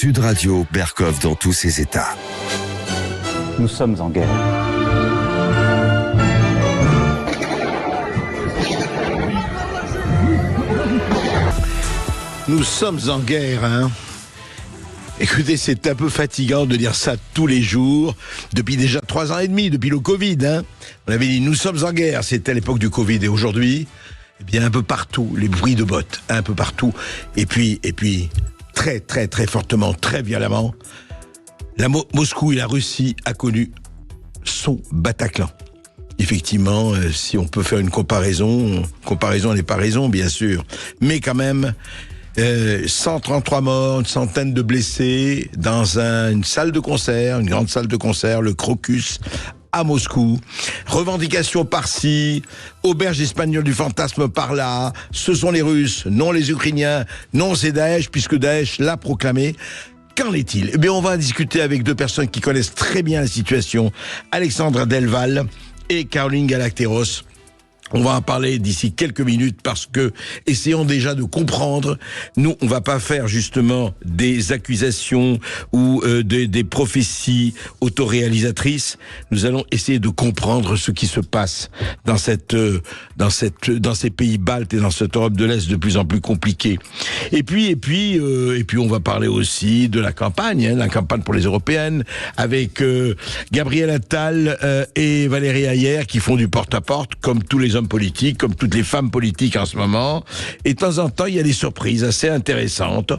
Sud Radio, Berkov dans tous ses états. Nous sommes en guerre. Nous sommes en guerre, hein. Écoutez, c'est un peu fatigant de dire ça tous les jours, depuis déjà 3 ans et demi, depuis le Covid, hein. On avait dit, nous sommes en guerre, c'était à l'époque du Covid, et aujourd'hui, eh bien, un peu partout, les bruits de bottes, un peu partout, et puis, très, très, très fortement, très violemment, Moscou et la Russie a connu son Bataclan. Effectivement, si on peut faire une comparaison n'est pas raison, bien sûr, mais quand même, 133 morts, une centaine de blessés dans une salle de concert, une grande salle de concert, le Crocus, à Moscou. Revendications par-ci, auberge espagnole du fantasme par-là, ce sont les Russes, non les Ukrainiens, non c'est Daesh, puisque Daesh l'a proclamé. Qu'en est-il ? Eh bien, on va discuter avec 2 personnes qui connaissent très bien la situation, Alexandra Delval et Caroline Galacteros. On va en parler d'ici quelques minutes parce que, essayons déjà de comprendre, nous, on va pas faire justement des accusations ou des prophéties autoréalisatrices. Nous allons essayer de comprendre ce qui se passe dans ces pays baltes et dans cette Europe de l'Est de plus en plus compliquée. Et puis, on va parler aussi de la campagne, la campagne pour les européennes, avec Gabriel Attal et Valérie Hayer qui font du porte-à-porte, comme tous les hommes politiques, comme toutes les femmes politiques en ce moment. Et de temps en temps, il y a des surprises assez intéressantes.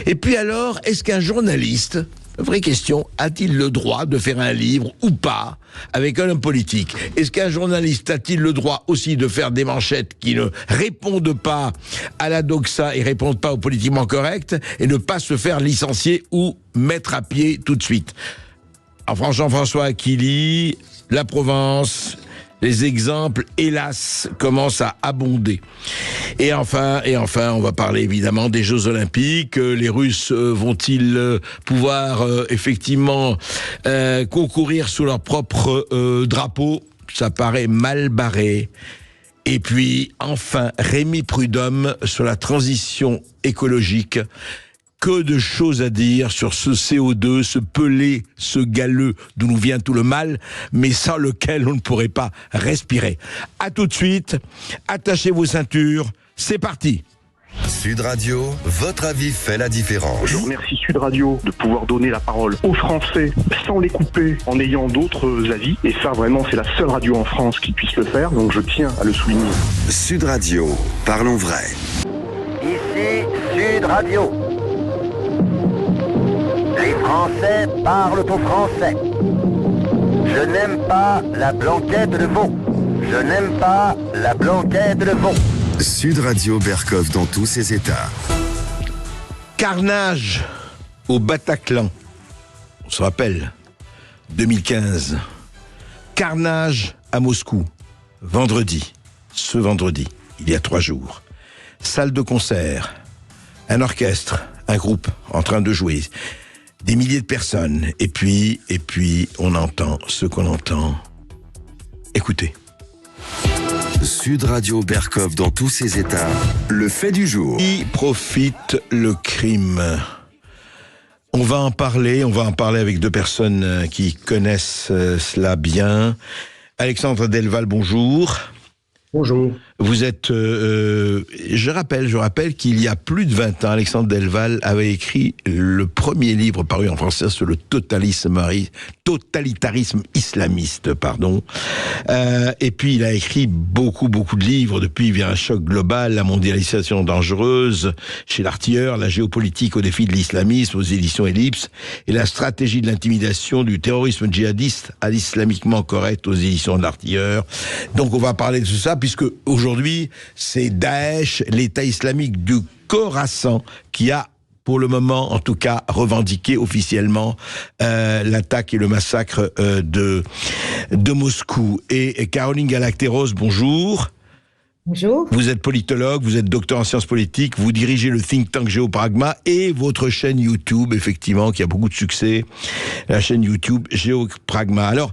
Et puis alors, est-ce qu'un journaliste, vraie question, a-t-il le droit de faire un livre ou pas avec un homme politique ? Est-ce qu'un journaliste a-t-il le droit aussi de faire des manchettes qui ne répondent pas à la doxa et répondent pas au politiquement correct et ne pas se faire licencier ou mettre à pied tout de suite ? Enfin, Jean-François Aquili, la Provence, les exemples, hélas, commencent à abonder. Et enfin, on va parler évidemment des Jeux Olympiques. Les Russes vont-ils pouvoir effectivement concourir sous leur propre drapeau ? Ça paraît mal barré. Et puis, enfin, Rémi Prudhomme sur la transition écologique. Que de choses à dire sur ce CO2, ce pelé, ce galeux d'où nous vient tout le mal, mais sans lequel on ne pourrait pas respirer. À tout de suite, attachez vos ceintures, c'est parti. Sud Radio, votre avis fait la différence. Je remercie Sud Radio de pouvoir donner la parole aux Français sans les couper en ayant d'autres avis. Et ça, vraiment, c'est la seule radio en France qui puisse le faire, donc je tiens à le souligner. Sud Radio, parlons vrai. Ici Sud Radio. Les Français parlent aux Français. Je n'aime pas la blanquette de veau. Je n'aime pas la blanquette de veau. Sud Radio, Berkov dans tous ses états. Carnage au Bataclan. On se rappelle, 2015. Carnage à Moscou, ce vendredi, il y a 3 jours. Salle de concert, un orchestre, un groupe en train de jouer. Des milliers de personnes, et puis, on entend ce qu'on entend. Écoutez. Sud Radio, Berkov dans tous ses états. Le fait du jour. Qui profite le crime ? On va en parler avec 2 personnes qui connaissent cela bien. Alexandra Delval, bonjour. Bonjour. Vous êtes, je rappelle qu'il y a plus de 20 ans, Alexandre Delval avait écrit le premier livre paru en français sur le totalitarisme islamiste, et puis il a écrit beaucoup de livres. Depuis, il vient un choc global, la mondialisation dangereuse, chez l'Artilleur, la géopolitique au défi de l'islamisme, aux éditions Ellipse, et la stratégie de l'intimidation du terrorisme djihadiste à l'islamiquement correct aux éditions de l'Artilleur. Donc on va parler de tout ça, puisque aujourd'hui, c'est Daesh, l'État islamique du Khorasan, qui a, pour le moment, en tout cas, revendiqué officiellement l'attaque et le massacre de Moscou. Et Caroline Galacteros, bonjour. Bonjour. Vous êtes politologue, vous êtes docteur en sciences politiques, vous dirigez le think tank Géopragma et votre chaîne YouTube, effectivement, qui a beaucoup de succès, la chaîne YouTube Géopragma. Alors,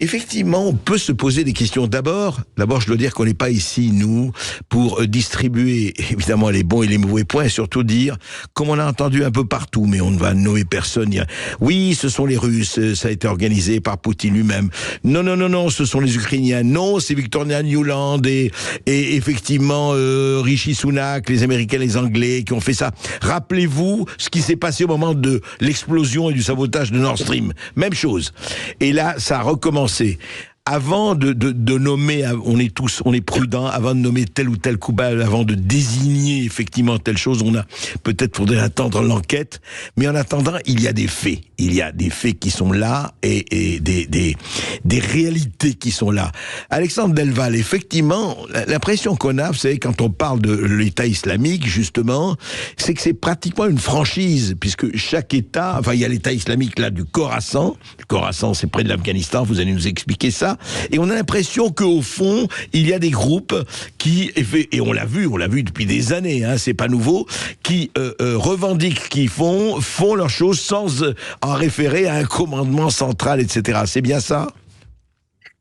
effectivement, on peut se poser des questions. D'abord, je dois dire qu'on n'est pas ici, nous, pour distribuer, évidemment, les bons et les mauvais points, et surtout dire, comme on a entendu un peu partout, mais on ne va nommer personne, dire, oui, ce sont les Russes, ça a été organisé par Poutine lui-même. Non, ce sont les Ukrainiens. Non, c'est Victoria Nuland et effectivement, Rishi Sunak, les Américains, les Anglais, qui ont fait ça. Rappelez-vous ce qui s'est passé au moment de l'explosion et du sabotage de Nord Stream. Même chose. Et là, ça a recommencé. Avant de nommer, on est prudents, avant de nommer tel ou tel coupable, avant de désigner effectivement telle chose, peut-être faudrait attendre l'enquête, mais en attendant, il y a des faits. Il y a des faits qui sont là et des réalités qui sont là. Alexandre Delval, effectivement, l'impression qu'on a, vous savez, quand on parle de l'État islamique, justement, c'est que c'est pratiquement une franchise, puisque chaque État, enfin, il y a l'État islamique là du Khorasan. Le Khorasan, c'est près de l'Afghanistan, vous allez nous expliquer ça. Et on a l'impression qu'au fond, il y a des groupes qui, et on l'a vu depuis des années, hein, c'est pas nouveau, qui revendiquent, qui font leurs choses sans en référer à un commandement central, etc. C'est bien ça ?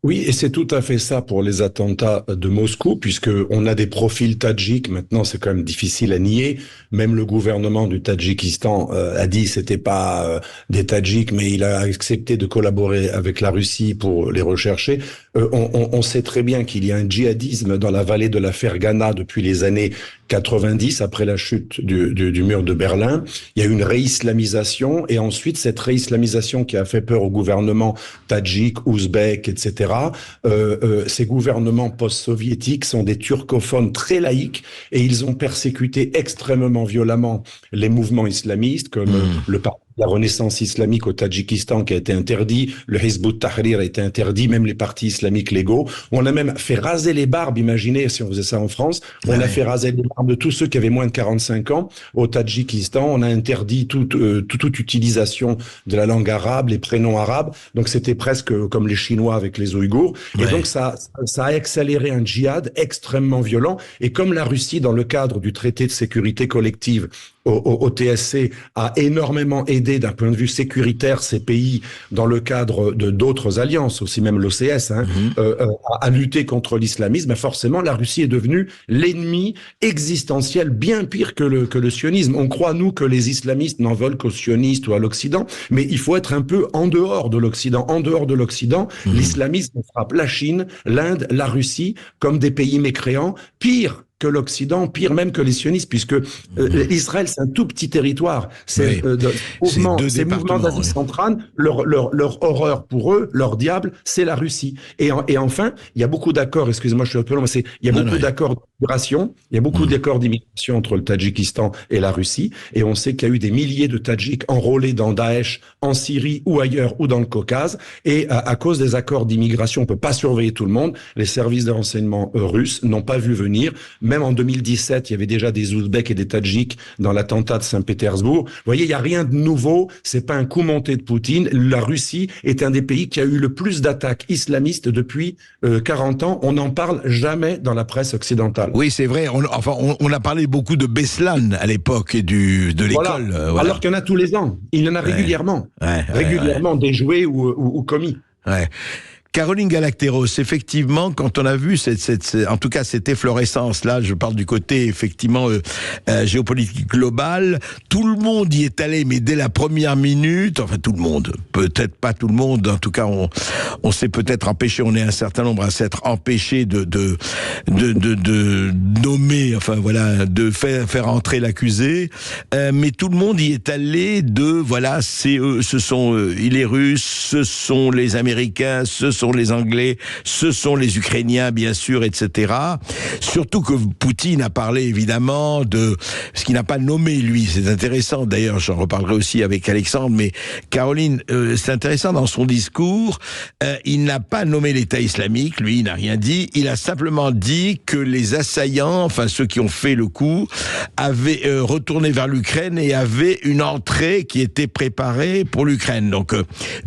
Oui, et c'est tout à fait ça pour les attentats de Moscou, puisque on a des profils tadjiks. Maintenant, c'est quand même difficile à nier. Même le gouvernement du Tadjikistan a dit que c'était pas des Tadjiks, mais il a accepté de collaborer avec la Russie pour les rechercher. On sait très bien qu'il y a un djihadisme dans la vallée de la Fergana depuis les années 90, après la chute du mur de Berlin. Il y a eu une réislamisation, et ensuite cette réislamisation qui a fait peur au gouvernement tadjik, ouzbek, etc. Ces gouvernements post-soviétiques sont des turcophones très laïques, et ils ont persécuté extrêmement violemment les mouvements islamistes, comme le parti de la Renaissance islamique au Tadjikistan qui a été interdit, le Hizb ut-Tahrir a été interdit, même les partis islamiques légaux. On a même fait raser les barbes, imaginez si on faisait ça en France, on a fait raser les barbes de tous ceux qui avaient moins de 45 ans au Tadjikistan, on a interdit toute utilisation de la langue arabe, les prénoms arabes, donc c'était presque comme les Chinois avec les Ouïghours, et donc ça a accéléré un djihad extrêmement violent, et comme la Russie, dans le cadre du traité de sécurité collective au TSC, a énormément aidé d'un point de vue sécuritaire ces pays dans le cadre de d'autres alliances, aussi même l'OCS, à lutter contre l'islamisme, forcément la Russie est devenue l'ennemi existentiel, bien pire que le sionisme. On croit, nous, que les islamistes n'en veulent qu'aux sionistes ou à l'Occident, mais il faut être un peu en dehors de l'Occident. En dehors de l'Occident, l'islamisme frappe la Chine, l'Inde, la Russie, comme des pays mécréants, pire que l'Occident, pire même que les sionistes, puisque Israël, c'est un tout petit territoire. Ces mouvements d'Asie centrale, leur horreur pour eux, leur diable, c'est la Russie. Et enfin, il y a beaucoup d'accords, excusez-moi, je suis un peu long, mais il y a beaucoup d'accords d'immigration, il y a beaucoup d'accords d'immigration entre le Tadjikistan et la Russie, et on sait qu'il y a eu des milliers de Tadjiks enrôlés dans Daesh, en Syrie ou ailleurs, ou dans le Caucase, et à cause des accords d'immigration, on peut pas surveiller tout le monde, les services de renseignement russes n'ont pas vu venir. Même en 2017, il y avait déjà des Ouzbeks et des Tadjiks dans l'attentat de Saint-Pétersbourg. Vous voyez, il n'y a rien de nouveau, c'est pas un coup monté de Poutine. La Russie est un des pays qui a eu le plus d'attaques islamistes depuis 40 ans. On n'en parle jamais dans la presse occidentale. Oui, c'est vrai. On a parlé beaucoup de Beslan à l'époque et de l'école. Voilà. Alors qu'il y en a tous les ans. Il y en a régulièrement. Régulièrement déjoués ou commis. Ouais. Caroline Galacteros, effectivement, quand on a vu en tout cas cette efflorescence-là, je parle du côté effectivement géopolitique global, tout le monde y est allé, mais dès la première minute, enfin tout le monde, peut-être pas tout le monde, en tout cas on s'est peut-être empêché, on est un certain nombre à s'être empêché de nommer, enfin voilà, de faire entrer l'accusé, mais tout le monde y est allé c'est eux, ce sont les Russes, ce sont les Américains, ce sont les Anglais, ce sont les Ukrainiens, bien sûr, etc. Surtout que Poutine a parlé, évidemment, de ce qu'il n'a pas nommé, lui. C'est intéressant, d'ailleurs, j'en reparlerai aussi avec Alexandre, mais Caroline, c'est intéressant dans son discours, il n'a pas nommé l'État islamique, lui, il n'a rien dit, il a simplement dit que les assaillants, enfin ceux qui ont fait le coup, avaient retourné vers l'Ukraine et avaient une entrée qui était préparée pour l'Ukraine. Donc,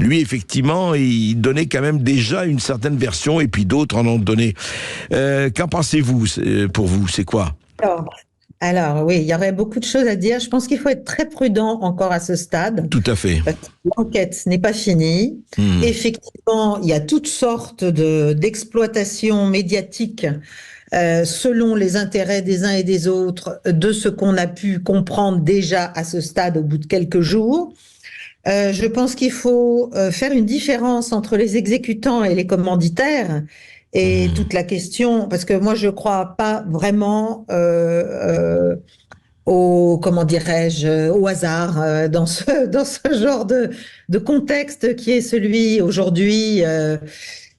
lui, effectivement, il donnait quand même déjà une certaine version, et puis d'autres en ont donné. Qu'en pensez-vous, pour vous, c'est quoi ? Alors, Alors oui, il y aurait beaucoup de choses à dire. Je pense qu'il faut être très prudent encore à ce stade. Tout à fait. Parce que l'enquête n'est pas finie. Effectivement, il y a toutes sortes d'exploitations médiatiques selon les intérêts des uns et des autres de ce qu'on a pu comprendre déjà à ce stade au bout de quelques jours. Je pense qu'il faut faire une différence entre les exécutants et les commanditaires. Et toute la question, parce que moi je crois pas vraiment comment dirais-je, au hasard dans ce genre de contexte qui est celui aujourd'hui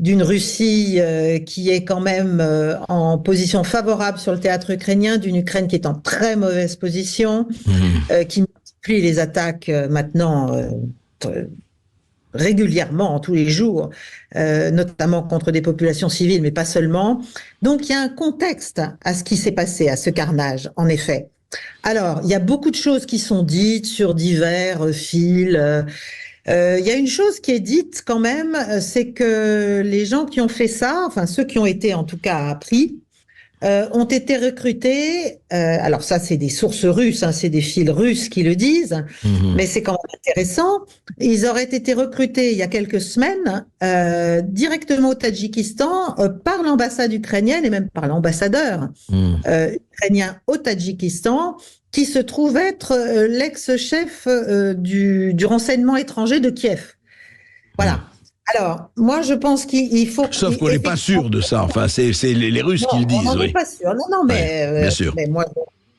d'une Russie qui est quand même en position favorable sur le théâtre ukrainien, d'une Ukraine qui est en très mauvaise position, qui multiplie les attaques maintenant régulièrement, tous les jours, notamment contre des populations civiles, mais pas seulement. Donc, il y a un contexte à ce qui s'est passé, à ce carnage, en effet. Alors, il y a beaucoup de choses qui sont dites sur divers fils. Il y a une chose qui est dite quand même, c'est que les gens qui ont fait ça, enfin ceux qui ont été en tout cas pris, ont été recrutés. Alors ça, c'est des sources russes, hein, c'est des fils russes qui le disent, mais c'est quand même intéressant. Ils auraient été recrutés il y a quelques semaines directement au Tadjikistan par l'ambassade ukrainienne et même par l'ambassadeur ukrainien au Tadjikistan, qui se trouve être l'ex-chef du renseignement étranger de Kiev. Voilà. Alors, moi, je pense qu'il faut... Sauf qu'on n'est pas sûr de ça. Enfin, c'est les Russes qui le disent. On n'est pas sûr. Non, mais, bien sûr. Mais moi,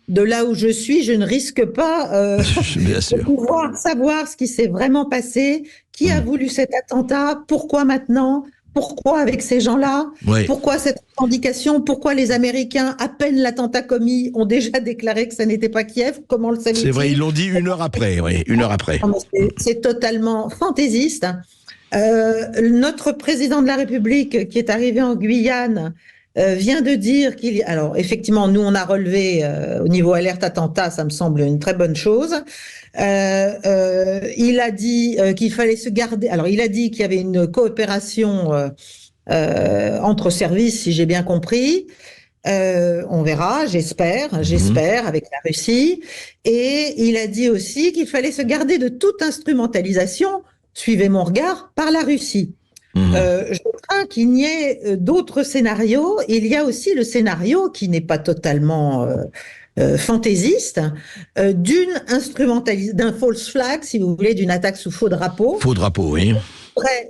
de là où je suis, je ne risque pas bien sûr. de pouvoir savoir ce qui s'est vraiment passé, qui a voulu cet attentat, pourquoi maintenant, pourquoi avec ces gens-là, pourquoi cette revendication, pourquoi les Américains, à peine l'attentat commis, ont déjà déclaré que ça n'était pas Kiev, comment le savaient-ils ? C'est vrai, ils l'ont dit une heure après, une heure après. C'est totalement fantaisiste. Notre président de la République, qui est arrivé en Guyane, vient de dire qu'il... Alors, effectivement, nous, on a relevé au niveau alerte attentat, ça me semble une très bonne chose. Il a dit qu'il fallait se garder... Alors, il a dit qu'il y avait une coopération entre services, si j'ai bien compris. On verra, j'espère, avec la Russie. Et il a dit aussi qu'il fallait se garder de toute instrumentalisation, suivez mon regard, par la Russie. Je crains qu'il n'y ait d'autres scénarios. Il y a aussi le scénario qui n'est pas totalement fantaisiste, d'un false flag, si vous voulez, d'une attaque sous faux drapeau. Faux drapeau, oui.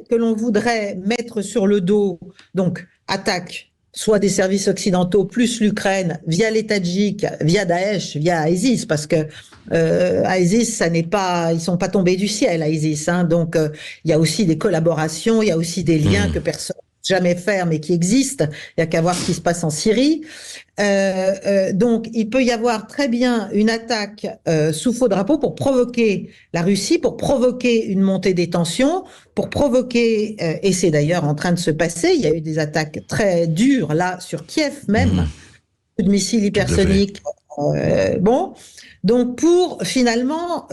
Que l'on voudrait mettre sur le dos, donc attaque soit des services occidentaux plus l'Ukraine via les Tadjiks, via Daesh, via ISIS, parce que ISIS, ça n'est pas, ils sont pas tombés du ciel, ISIS, hein, donc il y a aussi des collaborations, il y a aussi des liens que personne n'a jamais faire, mais qui existent. Il y a qu'à voir ce qui se passe en Syrie. Donc, il peut y avoir très bien une attaque sous faux drapeau pour provoquer la Russie, pour provoquer une montée des tensions, pour provoquer, et c'est d'ailleurs en train de se passer, il y a eu des attaques très dures là sur Kiev même, de missiles hypersoniques. Bon, donc pour finalement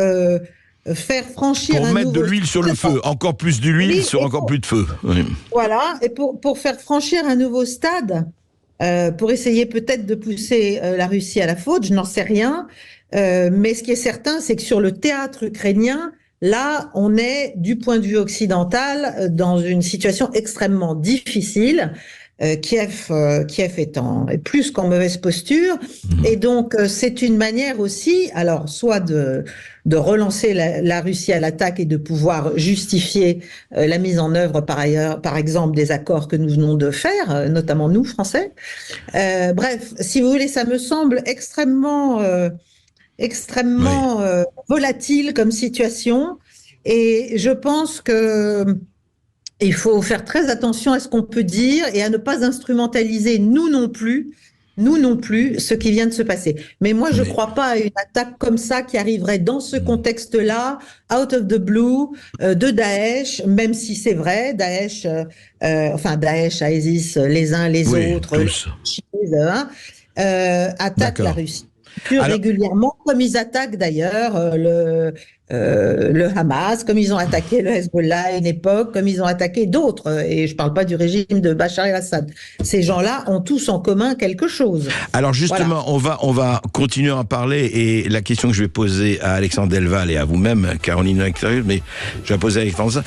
faire franchir pour mettre de l'huile sur le feu, encore plus d'huile sur encore plus de feu. Oui. Voilà, et pour faire franchir un nouveau stade, pour essayer peut-être de pousser la Russie à la faute, je n'en sais rien, mais ce qui est certain, c'est que sur le théâtre ukrainien, là, on est, du point de vue occidental, dans une situation extrêmement difficile. Kiev est plus qu'en mauvaise posture, et donc c'est une manière aussi, alors soit de relancer la Russie à l'attaque et de pouvoir justifier la mise en œuvre par exemple des accords que nous venons de faire, notamment nous Français. Bref, si vous voulez, ça me semble extrêmement volatile comme situation, et je pense que il faut faire très attention à ce qu'on peut dire et à ne pas instrumentaliser, nous non plus, ce qui vient de se passer. Mais moi, je ne crois pas à une attaque comme ça qui arriverait dans ce contexte-là, out of the blue, de Daesh, même si c'est vrai, Daesh, ISIS, les uns les autres, attaquent la Russie. régulièrement, comme ils attaquent d'ailleurs le Hamas, comme ils ont attaqué le Hezbollah à une époque, comme ils ont attaqué d'autres. Et je ne parle pas du régime de Bachar el-Assad. Ces gens-là ont tous en commun quelque chose. Alors justement, voilà. on va continuer à en parler, et la question que je vais poser à Alexandre Delval et à vous-même, Caroline Extérieur, mais je vais poser à Alexandre.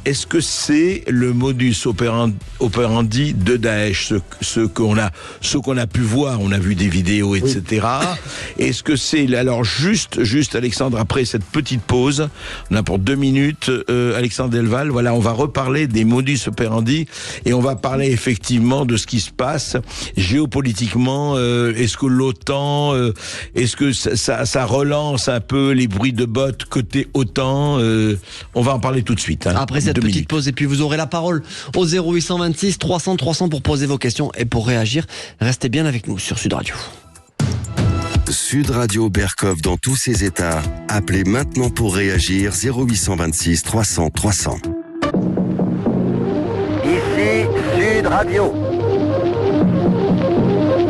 Est-ce que c'est le modus operandi de Daesh, ce qu'on a pu voir, on a vu des vidéos, etc. Oui. Est-ce que c'est, alors juste Alexandre, après cette petite pause, on a pour 2 minutes, Alexandre Delval, voilà, on va reparler des modus operandi, et on va parler effectivement de ce qui se passe géopolitiquement. Est-ce que l'OTAN, est-ce que ça relance un peu les bruits de bottes côté OTAN? On va en parler tout de suite. Après cette petite pause, et puis vous aurez la parole au 0826 300 300 pour poser vos questions et pour réagir. Restez bien avec nous sur Sud Radio. Sud Radio Berkov dans tous ses états. Appelez maintenant pour réagir 0826 300 300. Ici Sud Radio.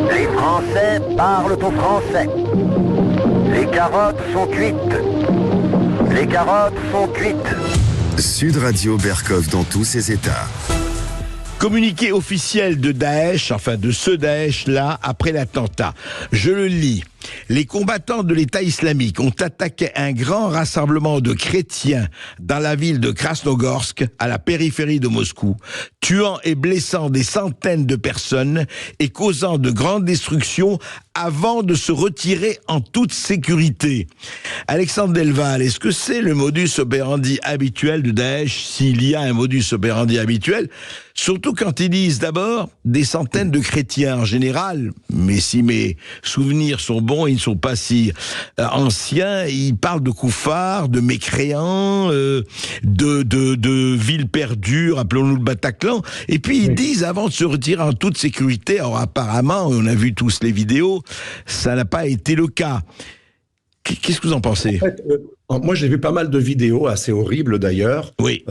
Les Français parlent au français. Les carottes sont cuites. Les carottes sont cuites. Sud Radio Berkov dans tous ses états. Communiqué officiel de Daesh, enfin de ce Daesh-là, après l'attentat. Je le lis. Les combattants de l'État islamique ont attaqué un grand rassemblement de chrétiens dans la ville de Krasnogorsk, à la périphérie de Moscou, tuant et blessant des centaines de personnes et causant de grandes destructions avant de se retirer en toute sécurité. Alexandre Delval, est-ce que c'est le modus operandi habituel de Daesh, s'il y a un modus operandi habituel, surtout quand ils disent d'abord des centaines de chrétiens en général, mais si mes souvenirs sont bons, ils ne sont pas si anciens, ils parlent de koufars, de mécréants, de villes perdues, rappelons-nous le Bataclan, et puis ils disent avant de se retirer en toute sécurité. Alors apparemment, on a vu tous les vidéos, ça n'a pas été le cas. Qu'est-ce que vous en pensez ? En fait, moi, j'ai vu pas mal de vidéos, assez horribles d'ailleurs. Oui.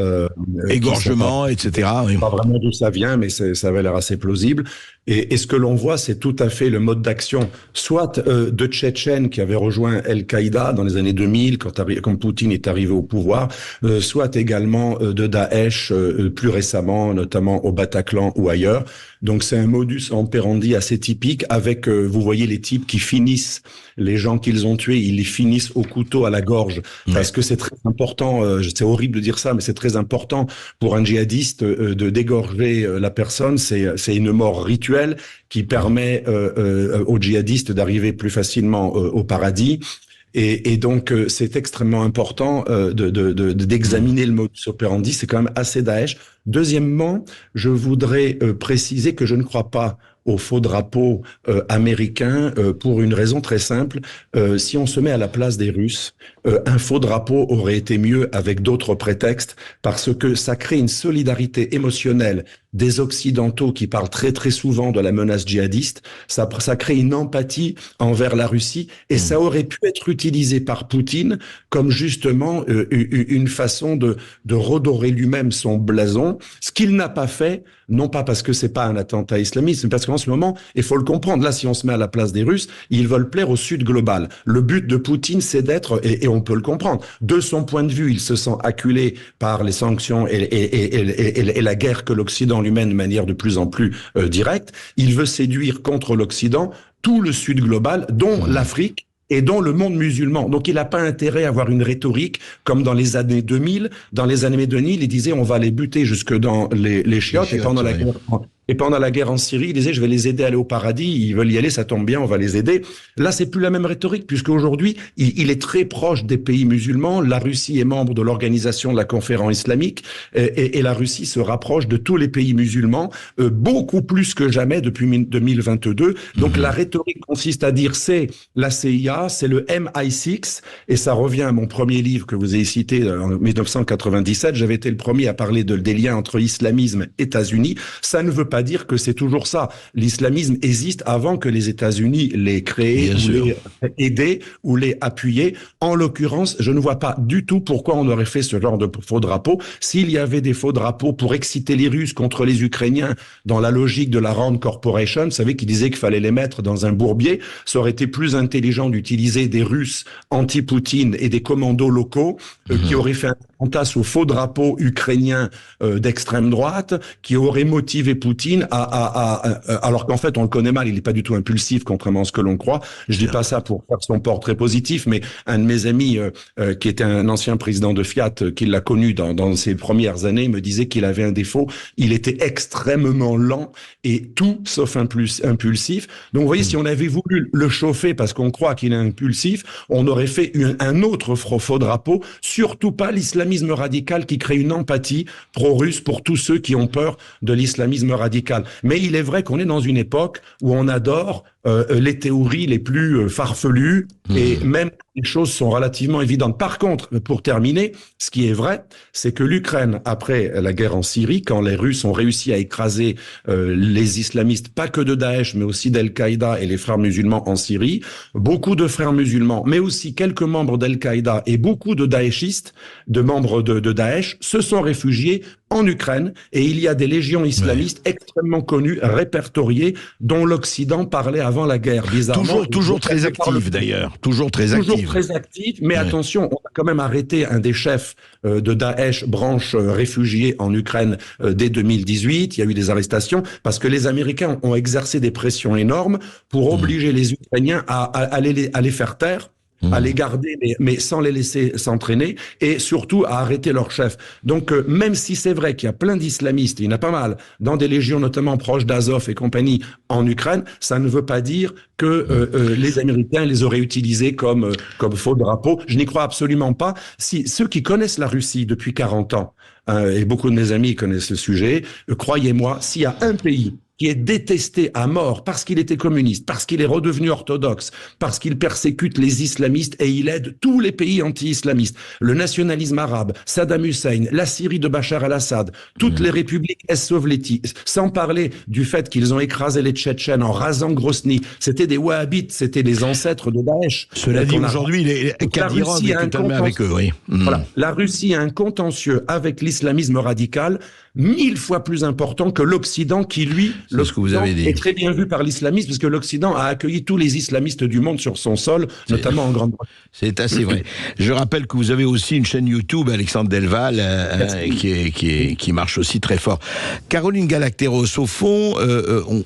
Égorgement, etc. Oui. Pas vraiment d'où ça vient, mais ça avait l'air assez plausible. Et ce que l'on voit, c'est tout à fait le mode d'action, soit de Tchétchènes qui avaient rejoint Al-Qaïda dans les années 2000, quand Poutine est arrivé au pouvoir, soit également de Daesh plus récemment, notamment au Bataclan ou ailleurs. Donc c'est un modus operandi assez typique avec, vous voyez les types qui finissent, les gens qu'ils ont tués, ils les finissent au couteau à la gorge. Parce que c'est très important, c'est horrible de dire ça, mais c'est très important pour un djihadiste de dégorger la personne. C'est une mort rituelle qui permet aux djihadistes d'arriver plus facilement au paradis. Et donc, c'est extrêmement important d'examiner le modus operandi. C'est quand même assez Daesh. Deuxièmement, je voudrais préciser que je ne crois pas au faux drapeau américain pour une raison très simple. Si on se met à la place des Russes, un faux drapeau aurait été mieux avec d'autres prétextes, parce que ça crée une solidarité émotionnelle des Occidentaux qui parlent très très souvent de la menace djihadiste. Ça crée une empathie envers la Russie, et ça aurait pu être utilisé par Poutine comme justement une façon de redorer lui-même son blason, ce qu'il n'a pas fait, non pas parce que c'est pas un attentat islamiste, mais parce qu'en ce moment, il faut le comprendre, là, si on se met à la place des Russes, ils veulent plaire au Sud global. Le but de Poutine, c'est d'être, et on peut le comprendre, de son point de vue, il se sent acculé par les sanctions et la guerre que l'Occident lui mène de manière de plus en plus directe. Il veut séduire contre l'Occident tout le Sud global, dont l'Afrique, et dont le monde musulman. Donc il n'a pas intérêt à avoir une rhétorique comme dans les années 2000. Dans les années 2000, il disait on va les buter jusque dans les chiottes, et pendant la guerre en Syrie, il disait je vais les aider à aller au paradis, ils veulent y aller, ça tombe bien, on va les aider. Là, c'est plus la même rhétorique, puisqu'aujourd'hui, il est très proche des pays musulmans. La Russie est membre de l'organisation de la conférence islamique, et la Russie se rapproche de tous les pays musulmans, beaucoup plus que jamais depuis 2022. Donc la rhétorique consiste à dire c'est la CIA, c'est le MI6, et ça revient à mon premier livre que vous avez cité en 1997. J'avais été le premier à parler des liens entre islamisme et États-Unis. Ça ne veut pas pas dire que c'est toujours ça. L'islamisme existe avant que les États-Unis l'aient créé, ou l'aient aidé, ou l'aient appuyé. En l'occurrence, je ne vois pas du tout pourquoi on aurait fait ce genre de faux drapeaux. S'il y avait des faux drapeaux pour exciter les Russes contre les Ukrainiens, dans la logique de la Rand Corporation, vous savez, qui disait qu'il fallait les mettre dans un bourbier, ça aurait été plus intelligent d'utiliser des Russes anti-Poutine et des commandos locaux qui auraient fait un attentat sous faux drapeau ukrainien d'extrême droite, qui aurait motivé Poutine alors qu'en fait on le connaît mal, il n'est pas du tout impulsif contrairement à ce que l'on croit. Je dis pas ça pour faire son portrait positif, mais un de mes amis qui était un ancien président de Fiat, qui l'a connu dans ses premières années, me disait qu'il avait un défaut, il était extrêmement lent et tout sauf impulsif. Donc vous voyez, si on avait voulu le chauffer parce qu'on croit qu'il est impulsif, on aurait fait un autre faux drapeau, surtout pas l'islamisme radical qui crée une empathie pro-russe pour tous ceux qui ont peur de l'islamisme radical. Mais il est vrai qu'on est dans une époque où on adore les théories les plus farfelues et même les choses sont relativement évidentes. Par contre, pour terminer, ce qui est vrai, c'est que l'Ukraine, après la guerre en Syrie, quand les Russes ont réussi à écraser les islamistes, pas que de Daesh, mais aussi d'Al-Qaïda et les frères musulmans en Syrie, beaucoup de frères musulmans, mais aussi quelques membres d'Al-Qaïda et beaucoup de daéchistes, de membres de Daesh, se sont réfugiés en Ukraine, et il y a des légions islamistes extrêmement connues, répertoriées, dont l'Occident parlait avant la guerre. Bizarrement, toujours très active d'ailleurs, toujours très active, mais attention, on a quand même arrêté un des chefs de Daesh, branche réfugiés en Ukraine dès 2018. Il y a eu des arrestations parce que les Américains ont exercé des pressions énormes pour obliger les Ukrainiens à les faire taire, à les garder, mais sans les laisser s'entraîner, et surtout à arrêter leur chef. Donc, même si c'est vrai qu'il y a plein d'islamistes, il y en a pas mal, dans des légions notamment proches d'Azov et compagnie en Ukraine, ça ne veut pas dire que les Américains les auraient utilisés comme faux drapeaux. Je n'y crois absolument pas. Si ceux qui connaissent la Russie depuis 40 ans, et beaucoup de mes amis connaissent le sujet, croyez-moi, s'il y a un pays qui est détesté à mort parce qu'il était communiste, parce qu'il est redevenu orthodoxe, parce qu'il persécute les islamistes et il aide tous les pays anti-islamistes, le nationalisme arabe, Saddam Hussein, la Syrie de Bachar al-Assad, toutes les républiques ex-soviétiques, sans parler du fait qu'ils ont écrasé les Tchétchènes en rasant Grozny, c'était des wahhabites, c'était les ancêtres de Daesh. Cela dit, aujourd'hui, les Kadyrov est totalement avec eux, oui. Voilà. La Russie a un contentieux avec l'islamisme radical 1000 fois plus important que l'Occident qui, lui, est très bien vu par l'islamisme, parce que l'Occident a accueilli tous les islamistes du monde sur son sol, notamment en Grande-Bretagne. C'est assez vrai. Je rappelle que vous avez aussi une chaîne YouTube, Alexandre Delval, qui marche aussi très fort. Caroline Galacteros, au fond,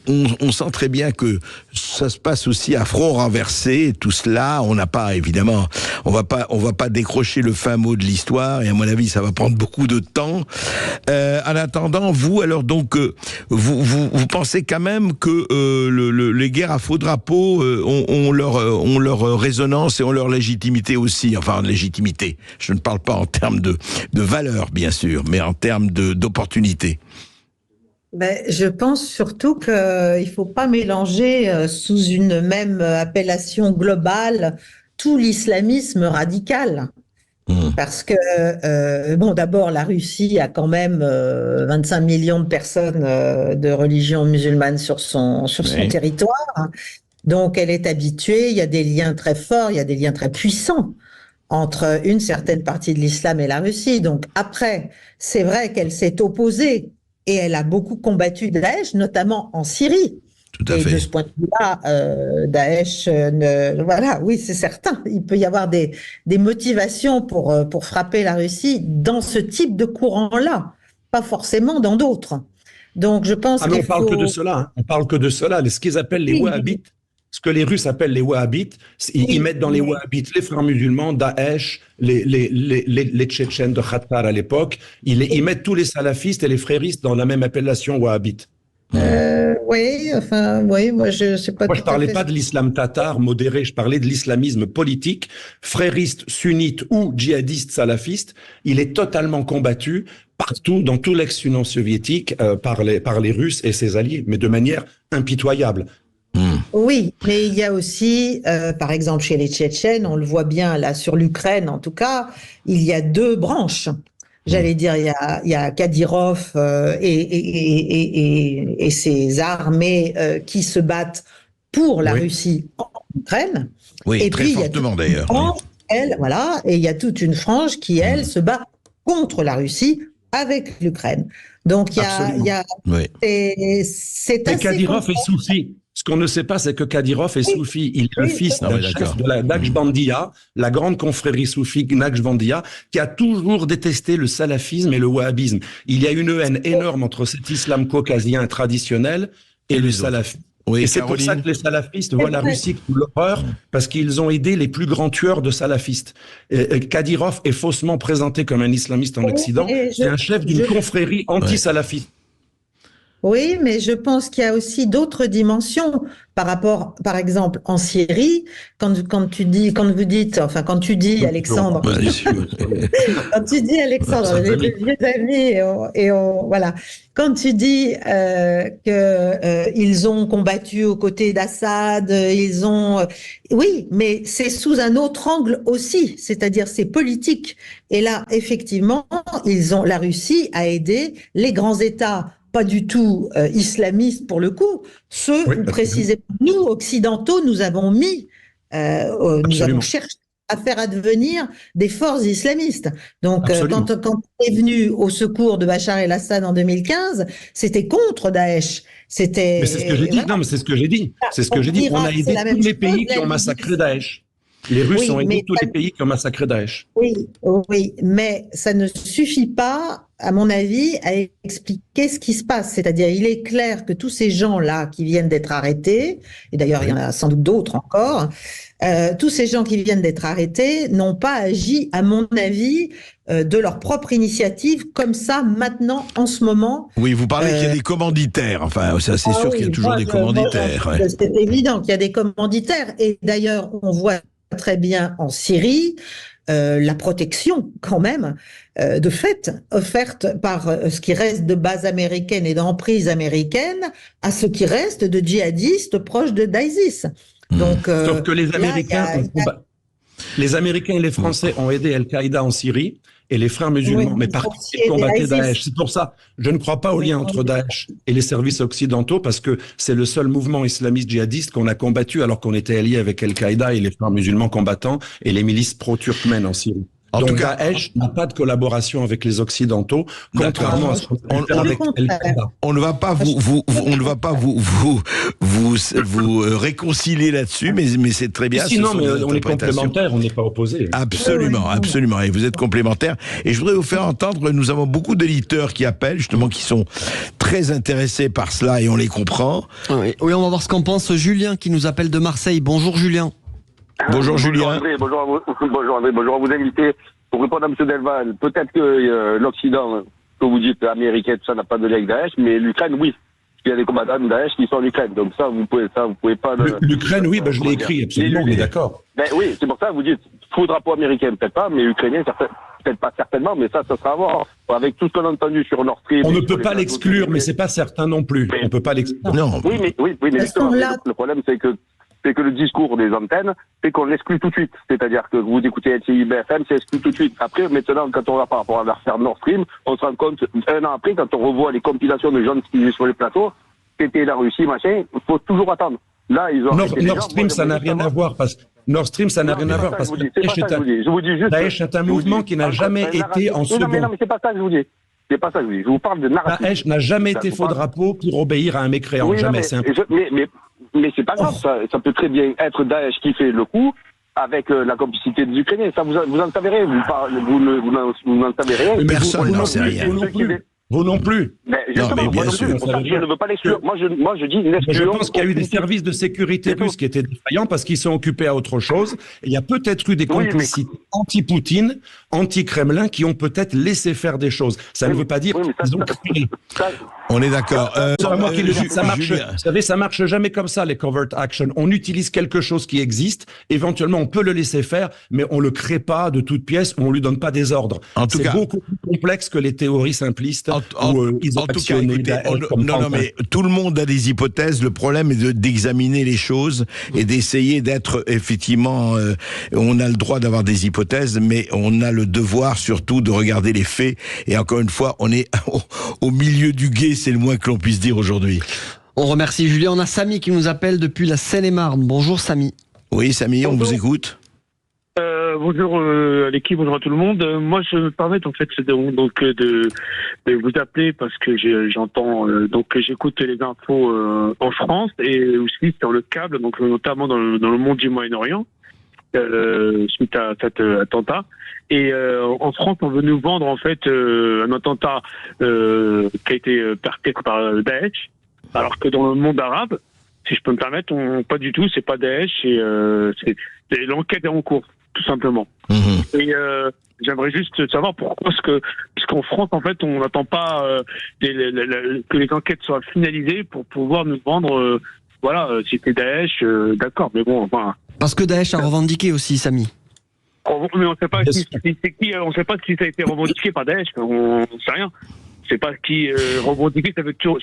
on sent très bien que ça se passe aussi à front renversé, tout cela. On n'a pas, évidemment, on va pas décrocher le fin mot de l'histoire, et à mon avis, ça va prendre beaucoup de temps. En attendant, vous, alors donc, vous pensez quand même que les guerres à faux drapeaux ont leur résonance et ont leur légitimité aussi. Enfin, légitimité. Je ne parle pas en termes de valeur, bien sûr, mais en termes d'opportunité. Je pense surtout qu'il ne faut pas mélanger sous une même appellation globale tout l'islamisme radical. Parce que, d'abord, la Russie a quand même 25 millions de personnes de religion musulmane sur son territoire. Donc, elle est habituée, il y a des liens très forts, il y a des liens très puissants entre une certaine partie de l'islam et la Russie. Donc, après, c'est vrai qu'elle s'est opposée et elle a beaucoup combattu Daesh, notamment en Syrie. Tout à fait. De ce point de vue-là, Daesh, voilà, oui, c'est certain. Il peut y avoir des motivations pour frapper la Russie dans ce type de courant-là, pas forcément dans d'autres. Donc, je pense on parle que de cela. Hein. On parle que de cela. Ce qu'ils appellent les wahhabites, ce que les Russes appellent les wahhabites, ils mettent dans les wahhabites les frères musulmans, Daesh, les Tchétchènes de Khattar à l'époque. Ils mettent tous les salafistes et les fréristes dans la même appellation wahhabite. Moi je sais pas. Moi je parlais pas de l'islam tatar modéré, je parlais de l'islamisme politique, frériste, sunnite ou djihadiste salafiste. Il est totalement combattu partout dans tout l'ex-Union soviétique par les Russes et ses alliés, mais de manière impitoyable. Oui, mais il y a aussi, par exemple chez les Tchétchènes, on le voit bien là sur l'Ukraine en tout cas, il y a deux branches. J'allais dire, il y a Kadyrov et ses armées qui se battent pour la Russie en Ukraine. Oui, et très puis, fortement d'ailleurs. Et il y a toute une frange qui, elle, se bat contre la Russie avec l'Ukraine. Donc, c'est assez... Kadyrov est soufi. Ce qu'on ne sait pas, c'est que Kadyrov est soufi. Il est le fils d'un chef de la Naqshbandiya, la grande confrérie soufie Naqshbandiya, qui a toujours détesté le salafisme et le wahhabisme. Il y a une haine énorme entre cet islam caucasien traditionnel et le salafisme. Oui, et c'est pour ça que les salafistes voient la Russie comme l'horreur, parce qu'ils ont aidé les plus grands tueurs de salafistes. Kadyrov est faussement présenté comme un islamiste en Occident. C'est un chef d'une confrérie anti-salafiste. Oui, mais je pense qu'il y a aussi d'autres dimensions par rapport, par exemple, en Syrie, quand tu dis, Alexandre, quand tu dis, Alexandre, les vieux amis, voilà, quand tu dis ils ont combattu aux côtés d'Assad, oui, mais c'est sous un autre angle aussi, c'est-à-dire c'est politique. Et là, effectivement, la Russie a aidé les grands États. Pas du tout islamistes pour le coup, ceux où précisément nous, occidentaux, nous avons nous avons cherché à faire advenir des forces islamistes. Donc quand on est venu au secours de Bachar el-Assad en 2015, c'était contre Daesh. Mais c'est ce que j'ai dit, non mais c'est ce que j'ai dit. C'est ce que j'ai dit, on a aidé tous les pays qui ont massacré Daesh. Les Russes ont aidé tous les pays qui ont massacré Daesh. Oui, mais ça ne suffit pas, à mon avis, à expliquer ce qui se passe. C'est-à-dire, il est clair que tous ces gens-là qui viennent d'être arrêtés, et d'ailleurs il y en a sans doute d'autres encore, tous ces gens qui viennent d'être arrêtés n'ont pas agi, à mon avis, de leur propre initiative, comme ça, maintenant, en ce moment. Oui, vous parlez qu'il y a des commanditaires. Enfin, ça, c'est sûr qu'il y a toujours des commanditaires. C'est évident qu'il y a des commanditaires. Et d'ailleurs, on voit très bien en Syrie la protection, quand même, de fait, offerte par ce qui reste de bases américaines et d'emprises américaines à ce qui reste de djihadistes proches d'ISIS. Donc, sauf que les Américains et les Français ont aidé Al-Qaïda en Syrie et les frères musulmans, mais par contre, ils combattaient Daesh. C'est pour ça, je ne crois pas au lien entre Daesh et les services occidentaux, parce que c'est le seul mouvement islamiste djihadiste qu'on a combattu alors qu'on était alliés avec Al-Qaïda et les frères musulmans combattants et les milices pro-turkmènes en Syrie. En tout cas, Daesh n'a pas de collaboration avec les Occidentaux, contrairement à ce qu'on fait avec Al-Qaïda. On ne va pas vous réconcilier là-dessus, mais c'est très bien. Sinon, mais on est complémentaires, on n'est pas opposés. Absolument, absolument. Et vous êtes complémentaires. Et je voudrais vous faire entendre, nous avons beaucoup d'éditeurs qui appellent, justement, qui sont très intéressés par cela et on les comprend. Oui, on va voir ce qu'en pense Julien qui nous appelle de Marseille. Bonjour Julien. Bonjour Julien. André, bonjour André, bonjour à vos invités. Pour répondre à M. Delval, peut-être que l'Occident, que vous dites américain, tout ça n'a pas de lien avec Daesh, mais l'Ukraine, oui. Il y a des combattants de Daesh qui sont en Ukraine, donc ça, vous pouvez pas. L'Ukraine, oui, je l'ai écrit, absolument, on est d'accord. Ben oui, c'est pour ça que vous dites, faux drapeau américain, peut-être pas, mais ukrainien, peut-être pas certainement, mais ça sera à voir. Avec tout ce qu'on a entendu sur Nord Stream. On ne peut pas l'exclure, mais c'est pas certain non plus. On peut pas l'exclure. Non. Oui, mais justement, le problème, c'est que le discours des antennes fait qu'on l'exclut tout de suite. C'est-à-dire que vous écoutez LCI, BFM, c'est exclu tout de suite. Après, maintenant, quand on va par rapport à l'affaire Nord Stream, on se rend compte, un an après, quand on revoit les compilations de gens qui étaient sur les plateaux, c'était la Russie, machin, il faut toujours attendre. Là, ils ont Nord Stream, ça n'a rien à voir, parce que Nord Stream, ça n'a rien à voir, parce que Daesh est un mouvement qui n'a jamais été en second. Non, mais c'est pas ça que je vous dis. C'est pas ça que je vous dis. Je vous parle de narratif. Daesh n'a jamais été faux drapeau pour obéir à un mécréant. Jamais. Mais c'est pas grave, ça peut très bien être Daesh qui fait le coup avec la complicité des Ukrainiens. Ça, vous en savez rien. Vous n'en savez rien. Personne n'en sait rien. Vous non plus. Non, mais bien sûr. Je ne veux pas l'exclure. Moi, je dis l'exclusion. Je pense qu'il y a eu des services de sécurité russes qui étaient défaillants parce qu'ils sont occupés à autre chose. Et il y a peut-être eu des complicités anti-Poutine, anti-Kremlin qui ont peut-être laissé faire des choses. Ça ne veut pas dire qu'ils ont créé. On est d'accord. C'est pas moi qui le dis. Ça marche. Vous savez, ça marche jamais comme ça, les covert action. On utilise quelque chose qui existe. Éventuellement, on peut le laisser faire, mais on le crée pas de toutes pièces ou on lui donne pas des ordres. C'est beaucoup plus complexe que les théories simplistes. En tout cas, écoutez, mais tout le monde a des hypothèses. Le problème est d'examiner les choses et d'essayer d'être effectivement. On a le droit d'avoir des hypothèses. hypothèses, mais on a le devoir surtout de regarder les faits. Et encore une fois, on est au milieu du gué, c'est le moins que l'on puisse dire aujourd'hui. On remercie Julien. On a Samy qui nous appelle depuis la Seine-et-Marne. Bonjour Samy. Oui Samy, on vous écoute. Bonjour à l'équipe, bonjour à tout le monde. Moi, je me permets en fait de vous appeler parce que j'entends j'écoute les infos en France et aussi sur le câble, donc notamment dans le monde du Moyen-Orient suite à cet attentat. Et en France, on veut nous vendre en fait un attentat qui a été perpétré par Daesh, alors que dans le monde arabe, si je peux me permettre, pas du tout, c'est pas Daesh, c'est l'enquête est en cours. Tout simplement. Et j'aimerais juste savoir pourquoi puisqu'en France, en fait, on n'attend pas que les enquêtes soient finalisées pour pouvoir nous vendre, si c'était Daesh, d'accord, mais bon, enfin... Parce que Daesh a revendiqué aussi, Samy. Mais on ne sait pas on sait pas si ça a été revendiqué par Daesh, on ne sait rien. C'est pas qui revendiquer, ça veut tout.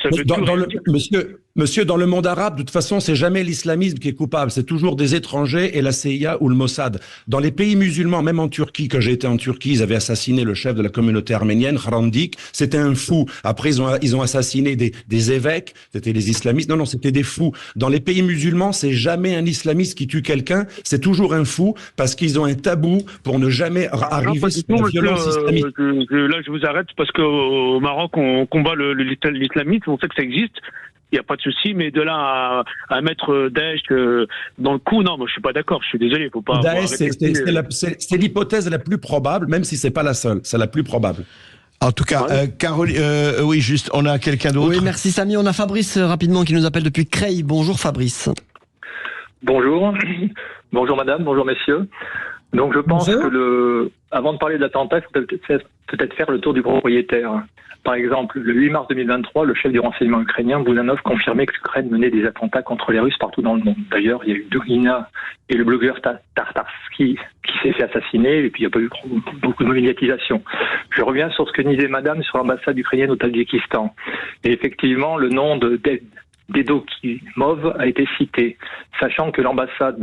Monsieur, dans le monde arabe, de toute façon, c'est jamais l'islamisme qui est coupable, c'est toujours des étrangers et la CIA ou le Mossad. Dans les pays musulmans, même en Turquie, quand j'ai été en Turquie, ils avaient assassiné le chef de la communauté arménienne, Hrandik, c'était un fou. Après, ils ont assassiné des évêques, c'était les islamistes. Non, c'était des fous. Dans les pays musulmans, c'est jamais un islamiste qui tue quelqu'un, c'est toujours un fou, parce qu'ils ont un tabou pour ne jamais arriver sur la violence islamique. Là, je vous arrête parce qu'au Maroc, on combat l'islamisme, on sait que ça existe. Il n'y a pas de souci, mais de là à mettre Daesh dans le coup, non, moi je suis pas d'accord, je suis désolé, faut pas... Daesh, c'est l'hypothèse la plus probable, même si c'est pas la seule, c'est la plus probable. En tout cas, Caroline, oui, juste, on a quelqu'un d'autre. Oui, merci Samy, on a Fabrice rapidement qui nous appelle depuis Creil. Bonjour Fabrice. Bonjour, bonjour madame, bonjour messieurs. Donc je pense que avant de parler de l'attentat, il faut peut-être faire le tour du propriétaire. Par exemple, le 8 mars 2023, le chef du renseignement ukrainien, Boudanov, confirmait que l'Ukraine menait des attentats contre les Russes partout dans le monde. D'ailleurs, il y a eu Douglina et le blogueur Tartarsky qui s'est fait assassiner, et puis il n'y a pas eu beaucoup de médiatisation. Je reviens sur ce que disait madame sur l'ambassade ukrainienne au Tadjikistan. Et effectivement, le nom d'Edokimov a été cité, sachant que l'ambassade